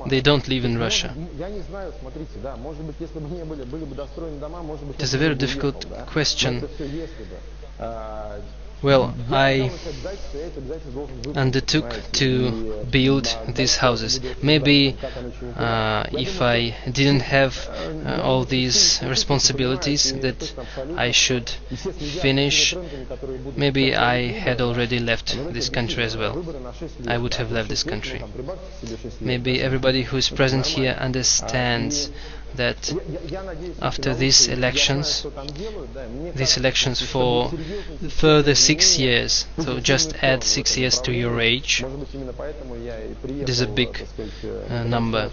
They don't live in Russia. It is a very difficult question. Well, I undertook to build these houses. Maybe if I didn't have all these responsibilities that I should finish, maybe I had already left this country as well. I would have left this country. Maybe everybody who is present here understands that after these elections for further 6 years, so just add 6 years to your age, it is a big number.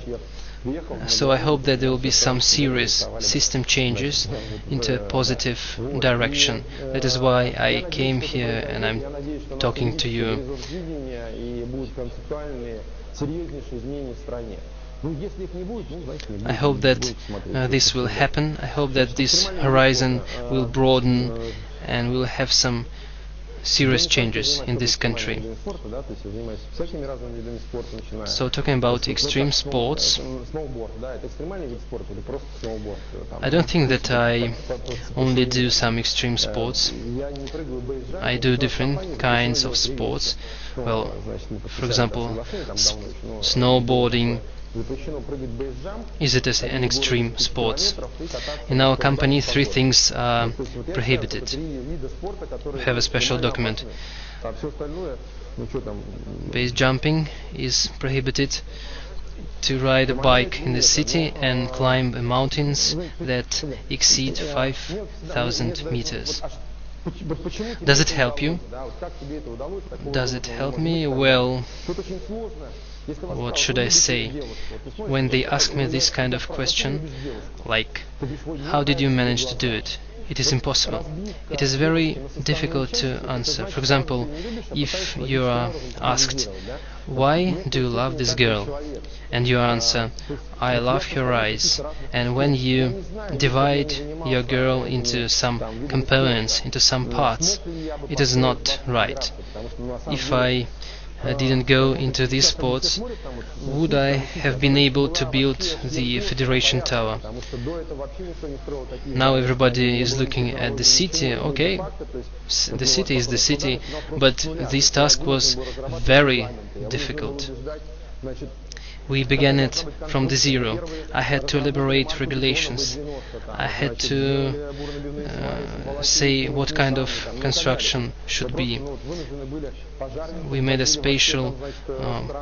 So I hope that there will be some serious system changes into a positive direction. That is why I came here and I'm talking to you. I hope that this will happen. I hope that this horizon will broaden and we'll have some serious changes in this country. So talking about extreme sports, I don't think that I only do some extreme sports. I do different kinds of sports. Well, for example, snowboarding. Is it an extreme sport? In our company, 3 things are prohibited. We have a special document. Base jumping is prohibited. To ride a bike in the city and climb mountains that exceed 5,000 meters. Does it help you? Does it help me? Well, what should I say? When they ask me this kind of question, like, how did you manage to do it? it is impossible. It is very difficult to answer. For example, if you are asked, why do you love this girl? And you answer, I love her eyes. And when you divide your girl into some components, into some parts, it is not right. If I didn't go into these sports, would I have been able to build the Federation Tower? Now everybody is looking at the city. Okay, the city is the city, but this task was very difficult. We began it from the zero. I had to elaborate regulations. I had to say what kind of construction should be. We made a spatial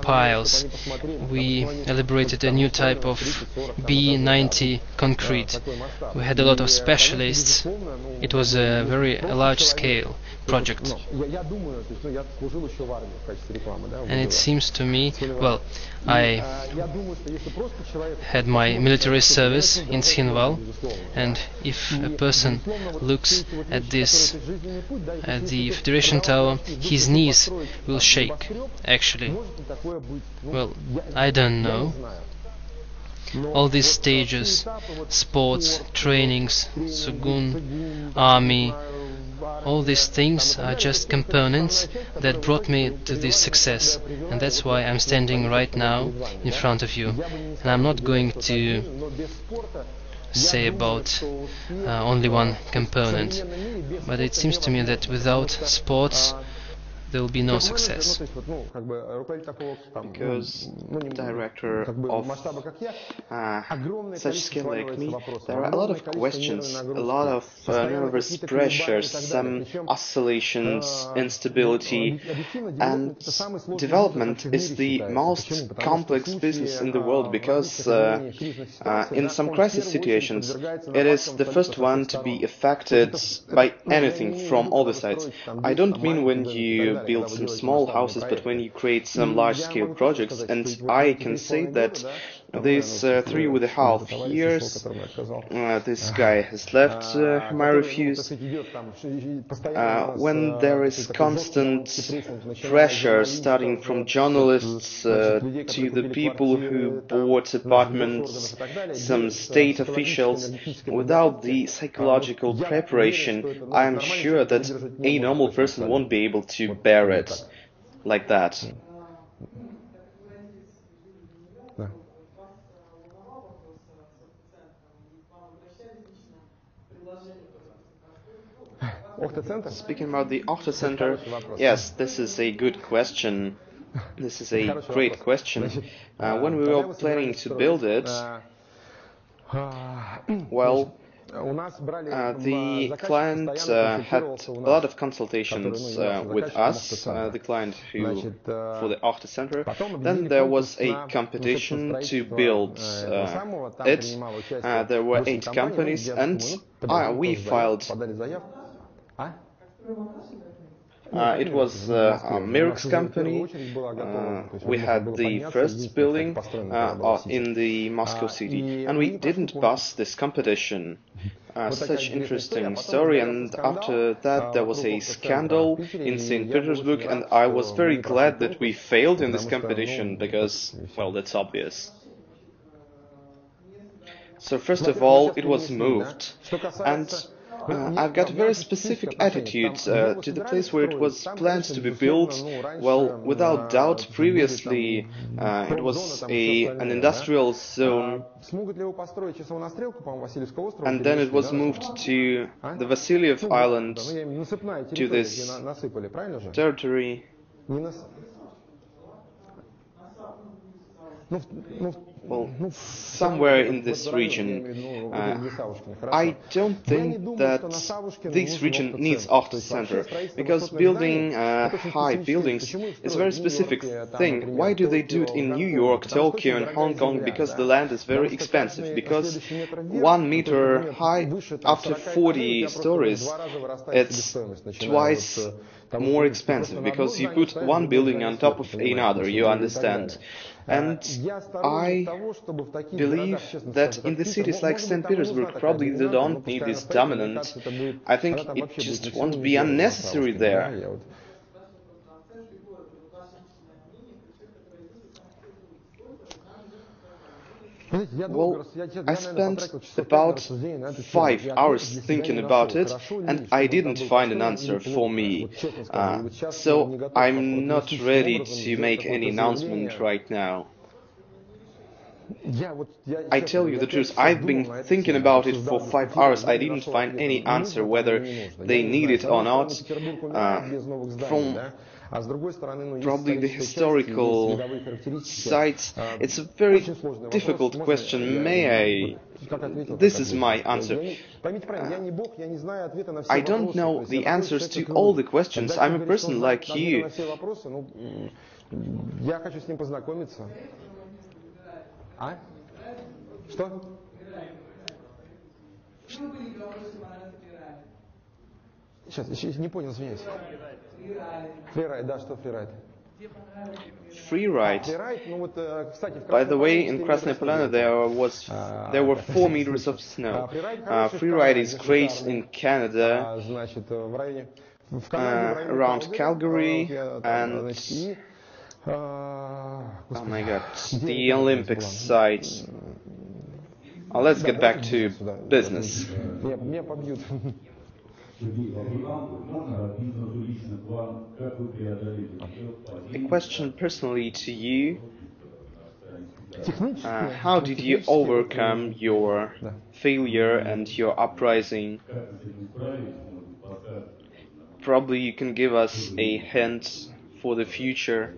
piles. We elaborated a new type of B90 concrete. We had a lot of specialists. It was a very large-scale project. And it seems to me, well, I had my military service in Tshinval, and if a person looks at this, at the Federation Tower, his knees will shake, actually. Well, I don't know. All these stages, sports, trainings, Sugun, army, all these things are just components that brought me to this success, and that's why I'm standing right now in front of you. And I'm not going to say about only one component, but it seems to me that without sports there will be no success. Because director of such scale like me, there are a lot of questions, a lot of nervous pressures, some oscillations, instability, and development is the most complex business in the world, because in some crisis situations it is the first one to be affected by anything from all the sides. I don't mean when you build some small houses, but when you create some large-scale projects. And I can say that these 3.5 years, this guy has left my refuse. When there is constant pressure, starting from journalists to the people who bought apartments, some state officials, without the psychological preparation, I am sure that a normal person won't be able to bear it like that. Speaking about the Octa Center, yes, this is a good question. This is a great question. When we were planning to build it, well, the client had a lot of consultations with us, the client who for the Octa Center. Then there was a competition to build it. There were 8 companies, and we filed. It was Mirk's company. We had the first building in the Moscow city, and we didn't pass this competition. Such interesting story, and after that there was a scandal in St. Petersburg, and I was very glad that we failed in this competition, because, well, that's obvious. So first of all, it was moved, and I've got a very specific attitude to the place where it was planned to be built. Well, without doubt, previously it was an industrial zone, and then it was moved to the Vasilyev Island, to this territory. Well, somewhere in this region. I don't think that this region needs Octa Center, because building high buildings is a very specific thing. Why do they do it in New York, Tokyo and Hong Kong? Because the land is very expensive, because 1 meter high, after 40 stories, it's twice more expensive, because you put one building on top of another, you understand. And I believe that in the cities like St. Petersburg, probably they don't need this dominant. I think it just won't be unnecessary there. Well, I spent about 5 hours thinking about it, and I didn't find an answer for me. So I'm not ready to make any announcement right now. I tell you the truth, I've been thinking about it for 5 hours. I didn't find any answer whether they need it or not. From probably the historical sites, it's a very difficult question. This is my answer. I don't know the answers to all the questions. I'm a person like you. Что? Сейчас, еще не понял, извиняюсь. Фрирайд, да, что фрирайд? Freeride. By the way, in Krasnaya Polyana there were 4 meters of snow. Freeride is great in Canada, around Calgary, and oh my god, the Olympics site. Let's get back to business. A question personally to you. How did you overcome your failure and your uprising? Probably you can give us a hint for the future.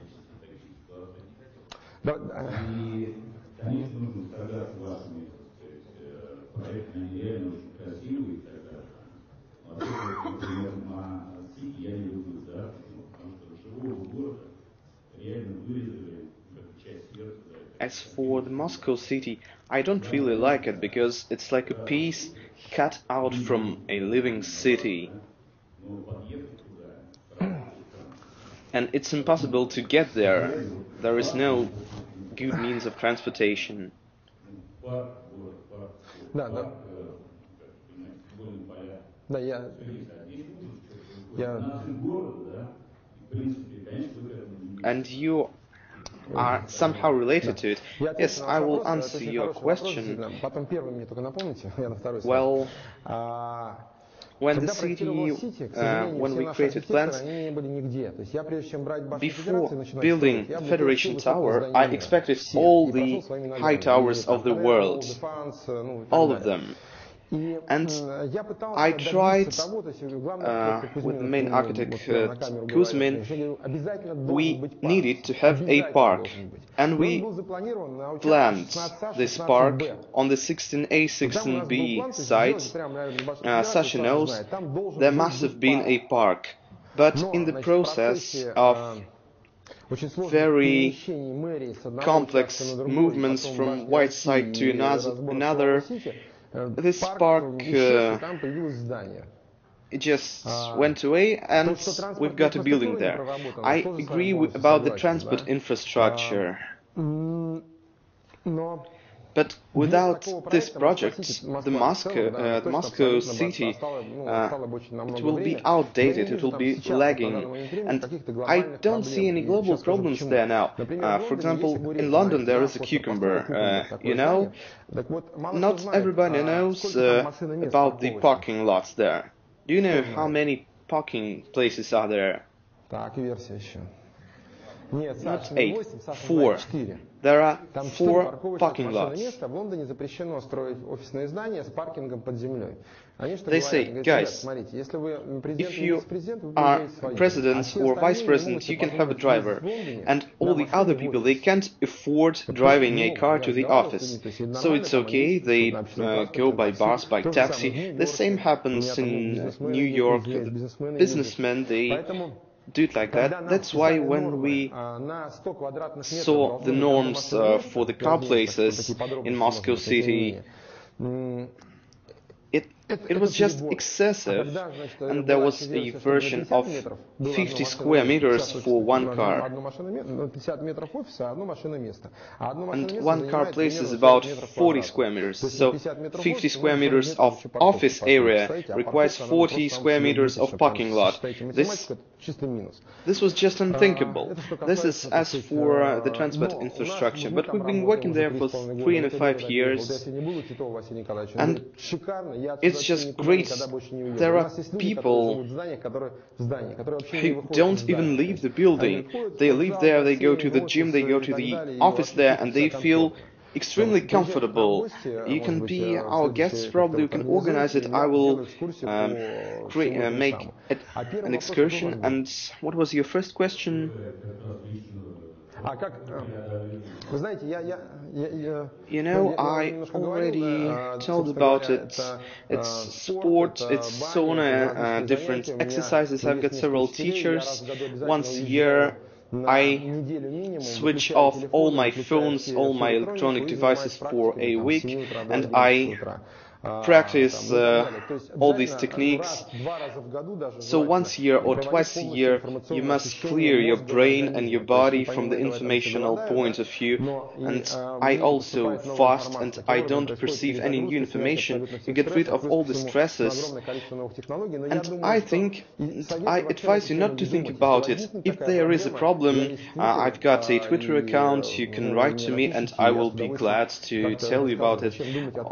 As for the Moscow city, I don't really like it because it's like a piece cut out from a living city. And it's impossible to get there. There is no good means of transportation. And you are somehow related to it. Yes, I will answer your question. Well, when the city, when we created plans, before building Federation Tower, I expected all the high towers of the world, all of them. And I tried with the main architect Kuzmin. We needed to have a park, and we planned this park on the 16A, 16B site. Sasha knows there must have been a park, but in the process of very complex movements from one side to another, this park it just went away, and we've got a building there. I agree about the transport infrastructure, but without this project, the Moscow city, it will be outdated, it will be lagging, and I don't see any global problems there now. For example, in London there is a cucumber, you know, not everybody knows about the parking lots there. Do you know how many parking places are there? Not 8, 4. There are 4 parking lots. They say, guys, if you are president or vice president, you can have a driver, and all the other people, they can't afford driving a car to the office. So it's okay, they go by bus, by taxi. The same happens in New York. The businessmen, they do it like that. That's why when we saw the norms for the car places in Moscow city, it It was just excessive, and there was a version of 50 square meters for one car. And one car place is about 40 square meters, so 50 square meters of office area requires 40 square meters of parking lot. This was just unthinkable. This is as for the transport infrastructure, but we've been working there for 3.5 years, and it's just great. There are people who don't even leave the building. They live there, they go to the gym, they go to the office there, and they feel extremely comfortable. You can be our guests, probably you can organize it. I will make an excursion. And what was your first question? You know, I already told about it. It's sport, it's sauna, different exercises. I've got several teachers. Once a year I switch off all my phones, all my electronic devices for a week, and I practice all these techniques. So once a year or twice a year you must clear your brain and your body from the informational point of view. And I also fast, and I don't perceive any new information. You get rid of all the stresses, and I think I advise you not to think about it. If there is a problem, I've got a Twitter account, you can write to me and I will be glad to tell you about it.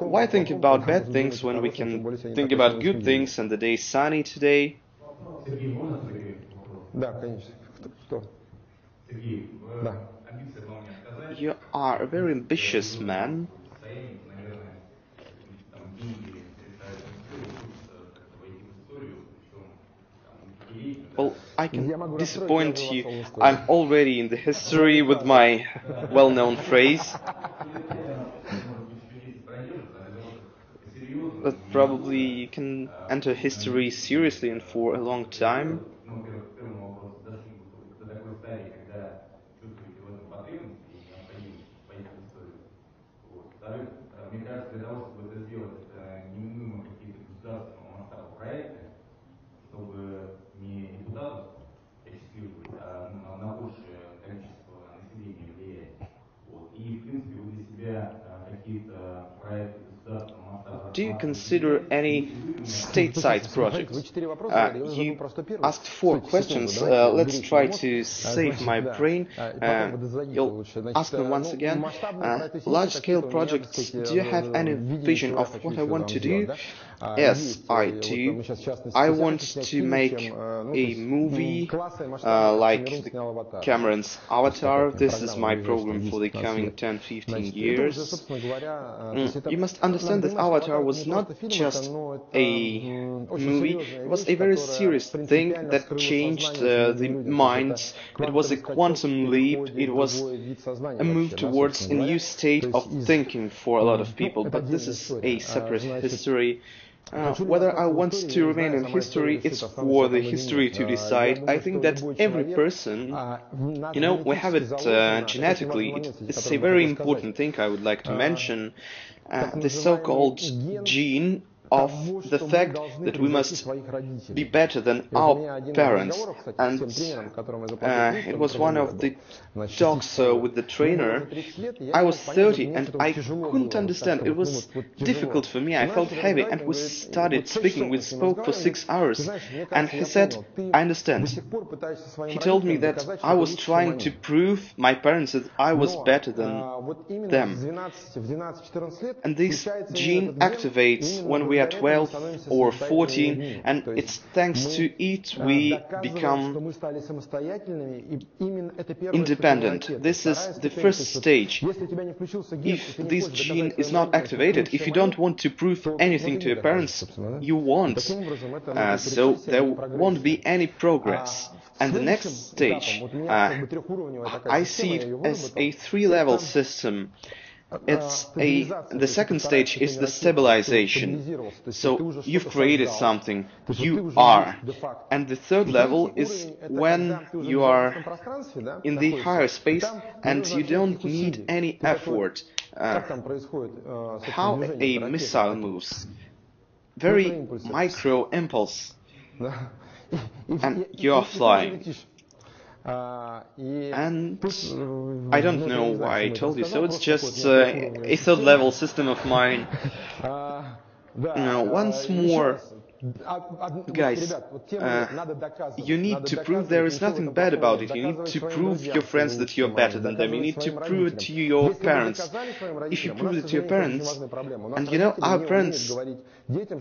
Why think about bad things when we can think about good things, and the day is sunny today? You are a very ambitious man. Well, I can disappoint you. I'm already in the history with my well-known phrase. But probably you can enter history seriously and for a long time. Do you consider any stateside projects? You asked 4 questions. Let's try to save my brain. You'll ask me once again. Large-scale projects, do you have any vision of what I want to do? Yes, I do. I want to make a movie like Cameron's Avatar. This is my program for the coming 10-15 years. You must understand that Avatar was not just a movie, it was a very serious thing that changed the minds. It was a quantum leap, it was a move towards a new state of thinking for a lot of people, but this is a separate history. Whether I want to remain in history, it's for the history to decide. I think that every person, you know, we have it genetically. It's a very important thing I would like to mention. The so-called gene of the fact that we must be better than our parents. And it was one of the talks with the trainer. I was 30 and I couldn't understand. It was difficult for me. I felt heavy, and we started speaking. We spoke for 6 hours, and he said, I understand. He told me that I was trying to prove my parents that I was better than them. And this gene activates when we are 12 or 14, and it's thanks to it we become independent. This is the first stage. If this gene is not activated, if you don't want to prove anything to your parents, you won't. So there won't be any progress. And the next stage, I see it as a 3-level system. The second stage is the stabilization. So you've created something, you are. And the third level is when you are in the higher space and you don't need any effort. How a missile moves. very micro impulse, and you are flying. And I don't know why I told you so, it's just a third level system of mine. Once more, guys, you need to prove there is nothing bad about it. You need to prove your friends that you're better than them. You need to prove it to your parents. If you prove it to your parents, and you know, our parents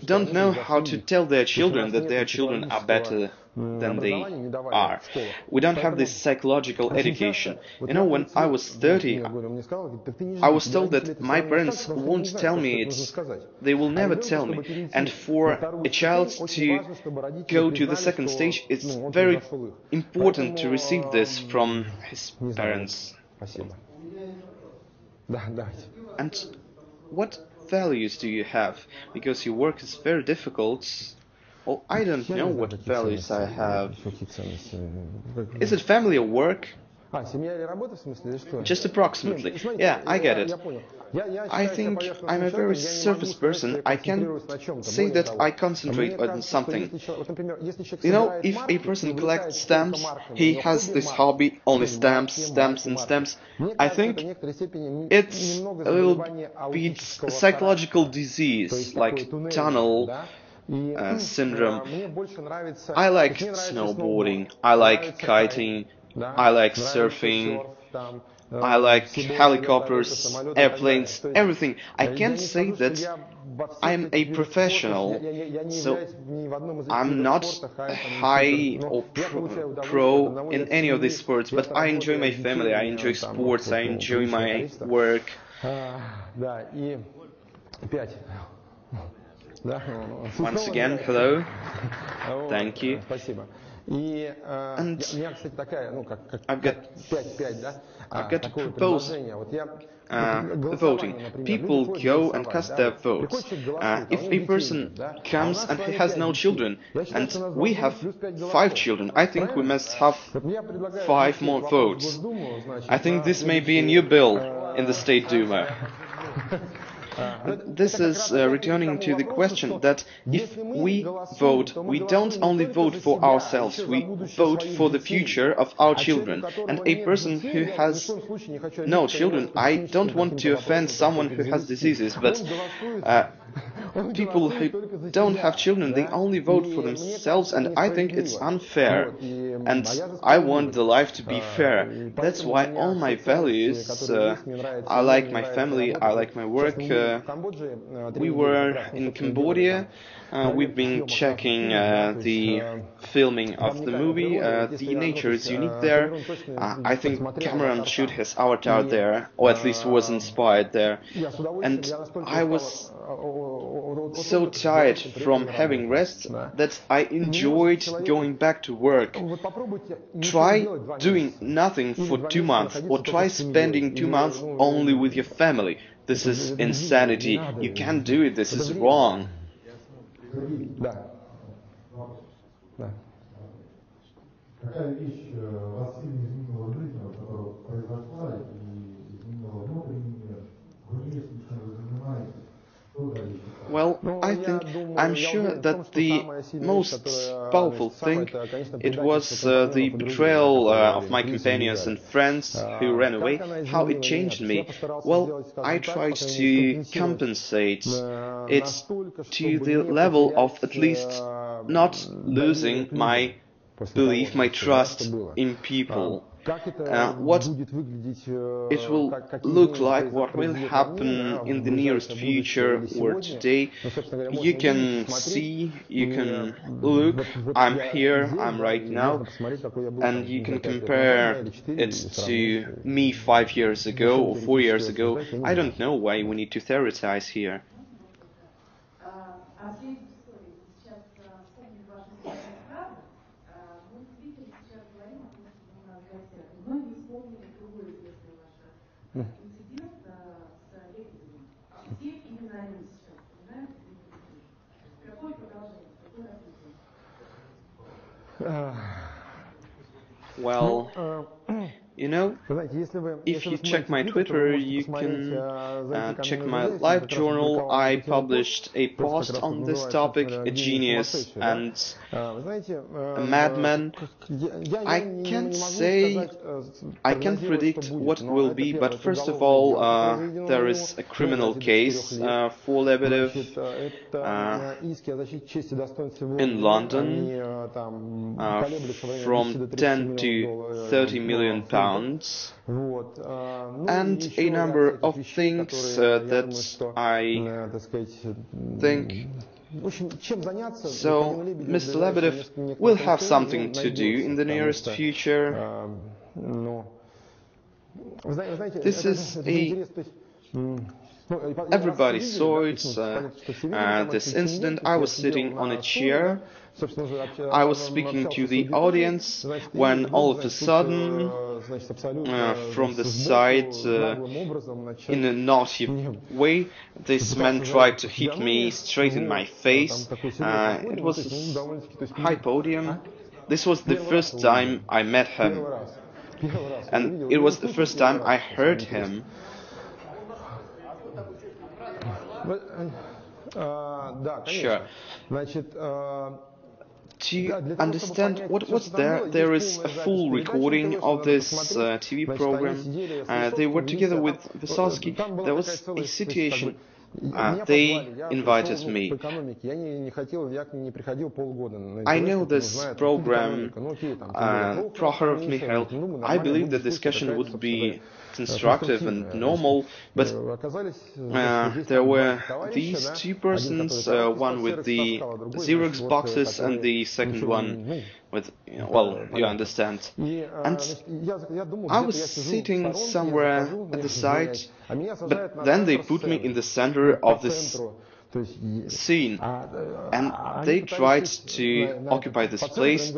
don't know how to tell their children that their children are better than they are. We don't have this psychological education. You know, when I was 30, I was told that my parents won't tell me it. They will never tell me. And for a child to go to the second stage, it's very important to receive this from his parents. And what values do you have? Because your work is very difficult. Oh, I don't know what values I have. Is it family or work? Just approximately. Yeah, I get it. I think I'm a very surface person. I can say that I concentrate on something. You know, if a person collects stamps, he has this hobby, only stamps, stamps and stamps. I think it's a little bit psychological disease, like tunnel syndrome. I like snowboarding, I like kiting, I like surfing, I like helicopters, airplanes, everything. I can't say that I'm a professional, so I'm not high or pro in any of these sports, but I enjoy my family, I enjoy sports, I enjoy my work. Once again, hello. Thank you. And I've got to propose the voting. People go and cast their votes. If a person comes and he has no children, and we have 5 children, I think we must have 5 more votes. I think this may be a new bill in the State Duma. This is returning to the question that if we vote, we don't only vote for ourselves, we vote for the future of our children. And a person who has no children, I don't want to offend someone who has diseases, but people who don't have children, they only vote for themselves, and I think it's unfair. And I want the life to be fair. That's why all my values, I like my family, I like my work. We were in Cambodia. We've been checking the filming of the movie. The nature is unique there. I think Cameron shot his avatar there, or at least was inspired there. And I was so tired from having rest that I enjoyed going back to work. Try doing nothing for 2 months, or try spending 2 months only with your family. This is insanity. You can't do it. This is wrong. Well, I'm sure that the most powerful thing, it was the betrayal of my companions and friends who ran away, how it changed me. Well, I tried to compensate it to the level of at least not losing my belief, my trust in people. What it will look like, what will happen in the nearest future or today, you can see, you can look, I'm here, I'm right now, and you can compare it to me 5 years ago or 4 years ago. I don't know why we need to theorize here. Well, You know, if you check my Twitter, you can check my live journal. I published a post on this topic, a genius and a madman. I can't say, I can't predict what it will be, but first of all, there is a criminal case for Lebedev in London from 10 to 30 million pounds, and a number of things that I think. So Mr. Lebedev will have something to do in the nearest future. This is everybody saw it, this incident. I was sitting on a chair, I was speaking to the audience, when all of a sudden, from the side, in a naughty way, this man tried to hit me straight in my face. It was a high podium. This was the first time I met him, and it was the first time I heard him. Sure. To understand what was there, there is a full recording of this TV program. They were together with Vysotský. There was a situation. They invited me. I know this program, Prokhorov Mikhail. I believe that discussion would be constructive and normal, but there were these two persons, one with the Xerox boxes and the second one with, well, you understand. And I was sitting somewhere at the side, but then they put me in the center of this scene, and they tried to occupy this place,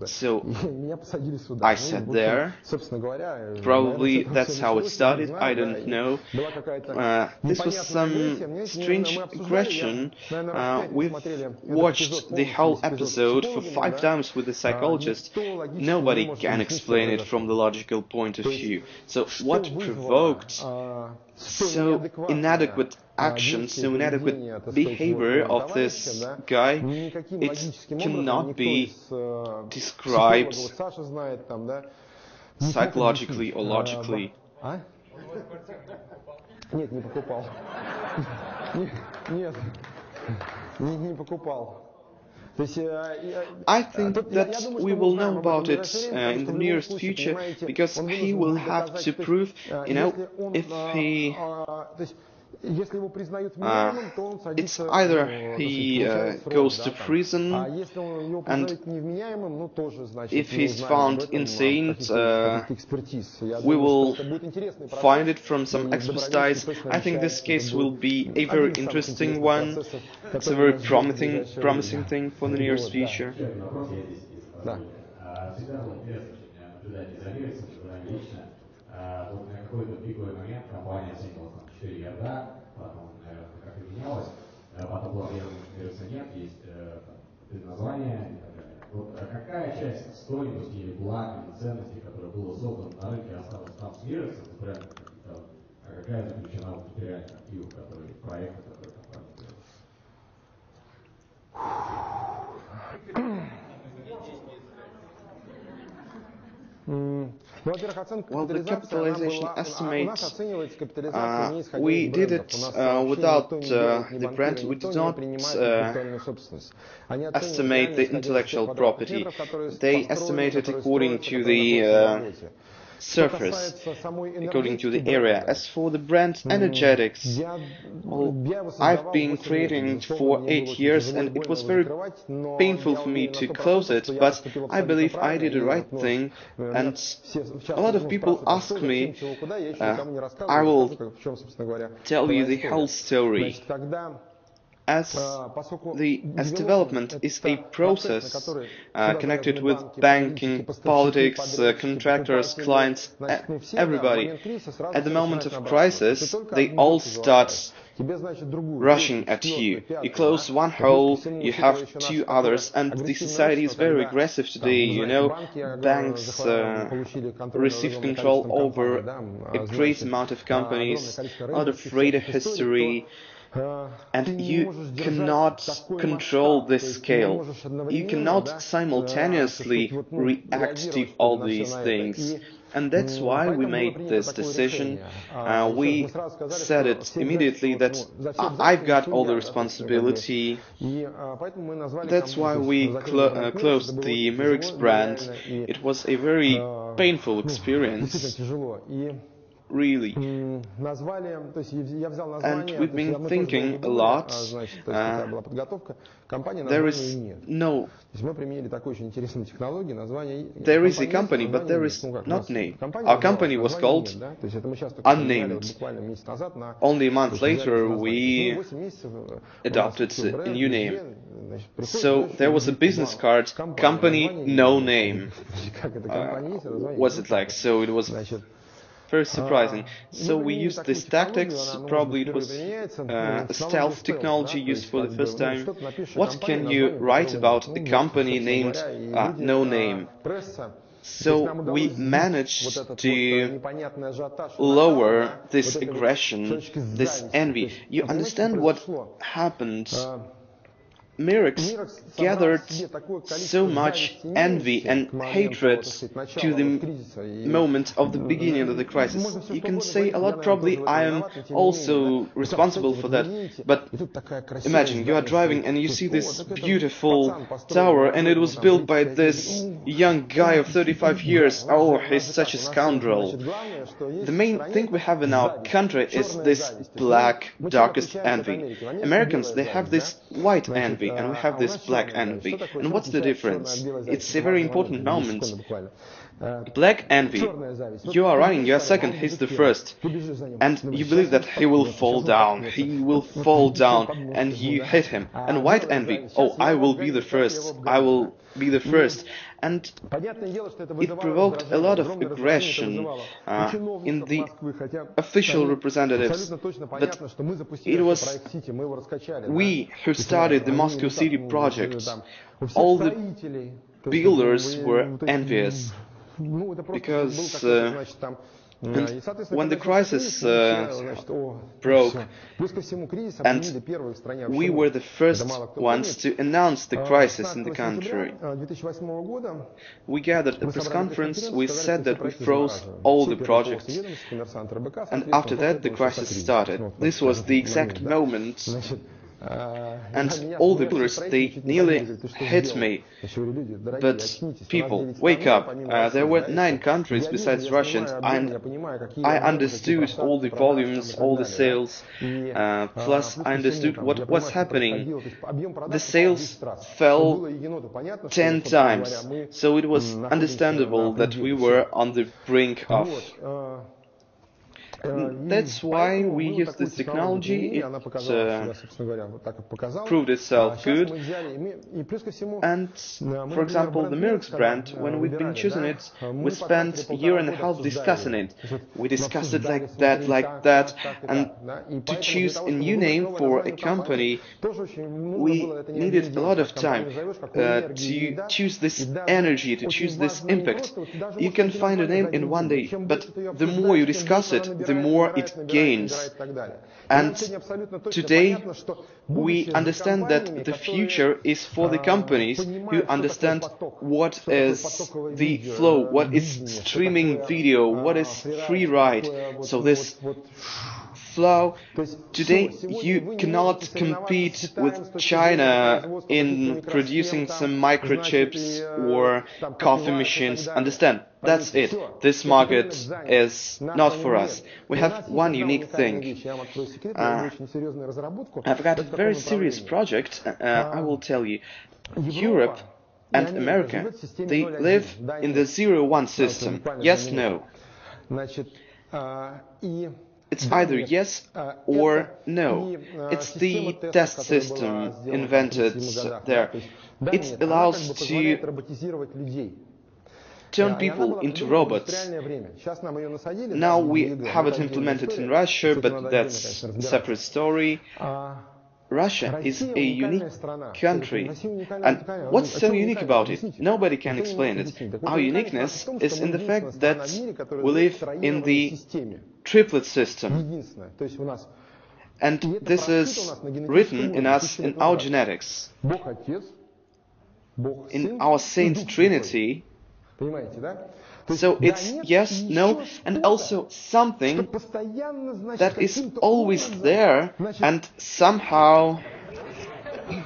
so I sat there. Probably that's how it started, I don't know. This was some strange aggression. We've watched the whole episode for 5 times with the psychologist. Nobody can explain it from the logical point of view. So what provoked so inadequate action, so inadequate behavior of this guy, it cannot be described psychologically or logically. I think that we will know about it in the nearest future, because he will have to prove, you know, if he... it's either he goes to prison, and if he's found insane, we will find it from some expertise. I think this case will be a very interesting one. It's a very promising thing for the nearest future. Вот на какой-то пиковый момент компания оценивалась там 4 ярда, потом, наверное, как и менялось, потом был объявлен, что нет, есть предназвание и так далее. Вот какая часть стоимости или благ, или ценностей, которая была создана на рынке, осталась там с миром, а какая заключена в материальных активах, которые проекты, которые компания делает? Well, the capitalization estimate, we did it without the brand. We did not estimate the intellectual property. They estimated according to the surface, according to the area. As for the brand energetics, well, I've been creating it for 8 years, and it was very painful for me to close it, but I believe I did the right thing, and a lot of people ask me, I will tell you the whole story. As development is a process connected with banking, politics, contractors, clients, everybody. At the moment of crisis, they all start rushing at you. You close one hole, you have two others, and the society is very aggressive today, you know. Banks receive control over a great amount of companies, a lot of data history, and you cannot control this scale. You cannot simultaneously react to all these things. And that's why we made this decision. We said it immediately that I've got all the responsibility. That's why we closed the Mirix brand. It was a very painful experience. Really. And we've been thinking a lot. There is a company, but there is not name. Our company was called Unnamed. Only a month later, we adopted a new name. So there was a business card, company no name. Was it like so? It was very surprising. So we used these tactics. Probably it was stealth technology used for the first time. What can you write about a company named No Name? So we managed to lower this aggression, this envy. You understand what happened? Mirix gathered so much envy and hatred to the moment of the beginning of the crisis. You can say a lot, probably I am also responsible for that, but imagine you are driving and you see this beautiful tower and it was built by this young guy of 35 years. Oh, he's such a scoundrel. The main thing we have in our country is this black, darkest envy. Americans, they have this white envy, and we have this black envy. And what's the difference? It's a very important moment. Black envy. You are running, you are second, he's the first. And you believe that he will fall down. He will fall down, and you hit him. And white envy. Oh, I will be the first. I will be the first. And it provoked a lot of aggression in the official representatives. But it was we who started the Moscow City project. All the builders were envious because and when the crisis broke, and we were the first ones to announce the crisis in the country, we gathered a press conference, we said that we froze all the projects, and after that the crisis started. This was the exact moment. And all the builders, they nearly hit me. But people, wake up. There were 9 countries besides Russians, and I understood all the volumes, all the sales, plus I understood what was happening. The sales fell 10 times, so it was understandable that we were on the brink of. That's why we used this technology. It proved itself good. And, for example, the Mirix brand, when we've been choosing it, we spent a year and a half discussing it. We discussed it like that, and to choose a new name for a company, we needed a lot of time to choose this energy, to choose this impact. You can find a name in one day, but the more you discuss it, the more it gains. And today we understand that the future is for the companies who understand what is the flow, what is streaming video, what is free ride. So this flow, today you cannot compete with China in producing some microchips or coffee machines. Understand, that's it. This market is not for us. We have one unique thing. I've got a very serious project, I will tell you. Europe and America, they live in the 0-1 system. Yes, no. It's either yes or no. It's the test system invented there. It allows to turn people into robots. Now we have it implemented in Russia, but that's a separate story. Russia is a unique country. And what's so unique about it? Nobody can explain it. Our uniqueness is in the fact that we live in the triplet system. And this is written in us, in our genetics, in our Saint Trinity. So it's yes, no, and also something that is always there and somehow,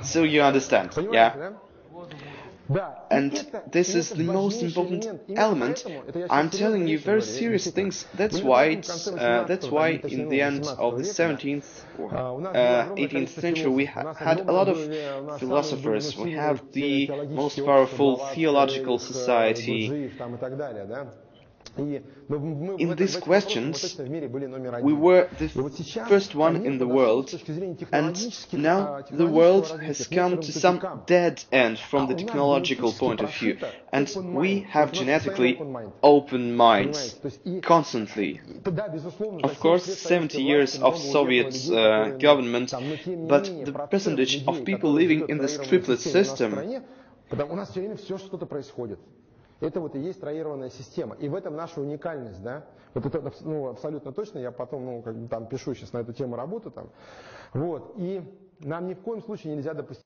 so you understand, yeah? And this is the most important element. I'm telling you very serious things. That's why in the end of the 17th or 18th century we had a lot of philosophers. We have the most powerful theological society. In these questions, we were the first one in the world, and now the world has come to some dead end from the technological point of view, and we have genetically open minds, constantly. Of course, 70 years of Soviet government, but the percentage of people living in this triplet system, это вот и есть троированная система. И в этом наша уникальность, да? Вот это, ну, абсолютно точно, я потом, ну, как бы там пишу сейчас на эту тему работу там. Вот. И нам ни в коем случае нельзя допустить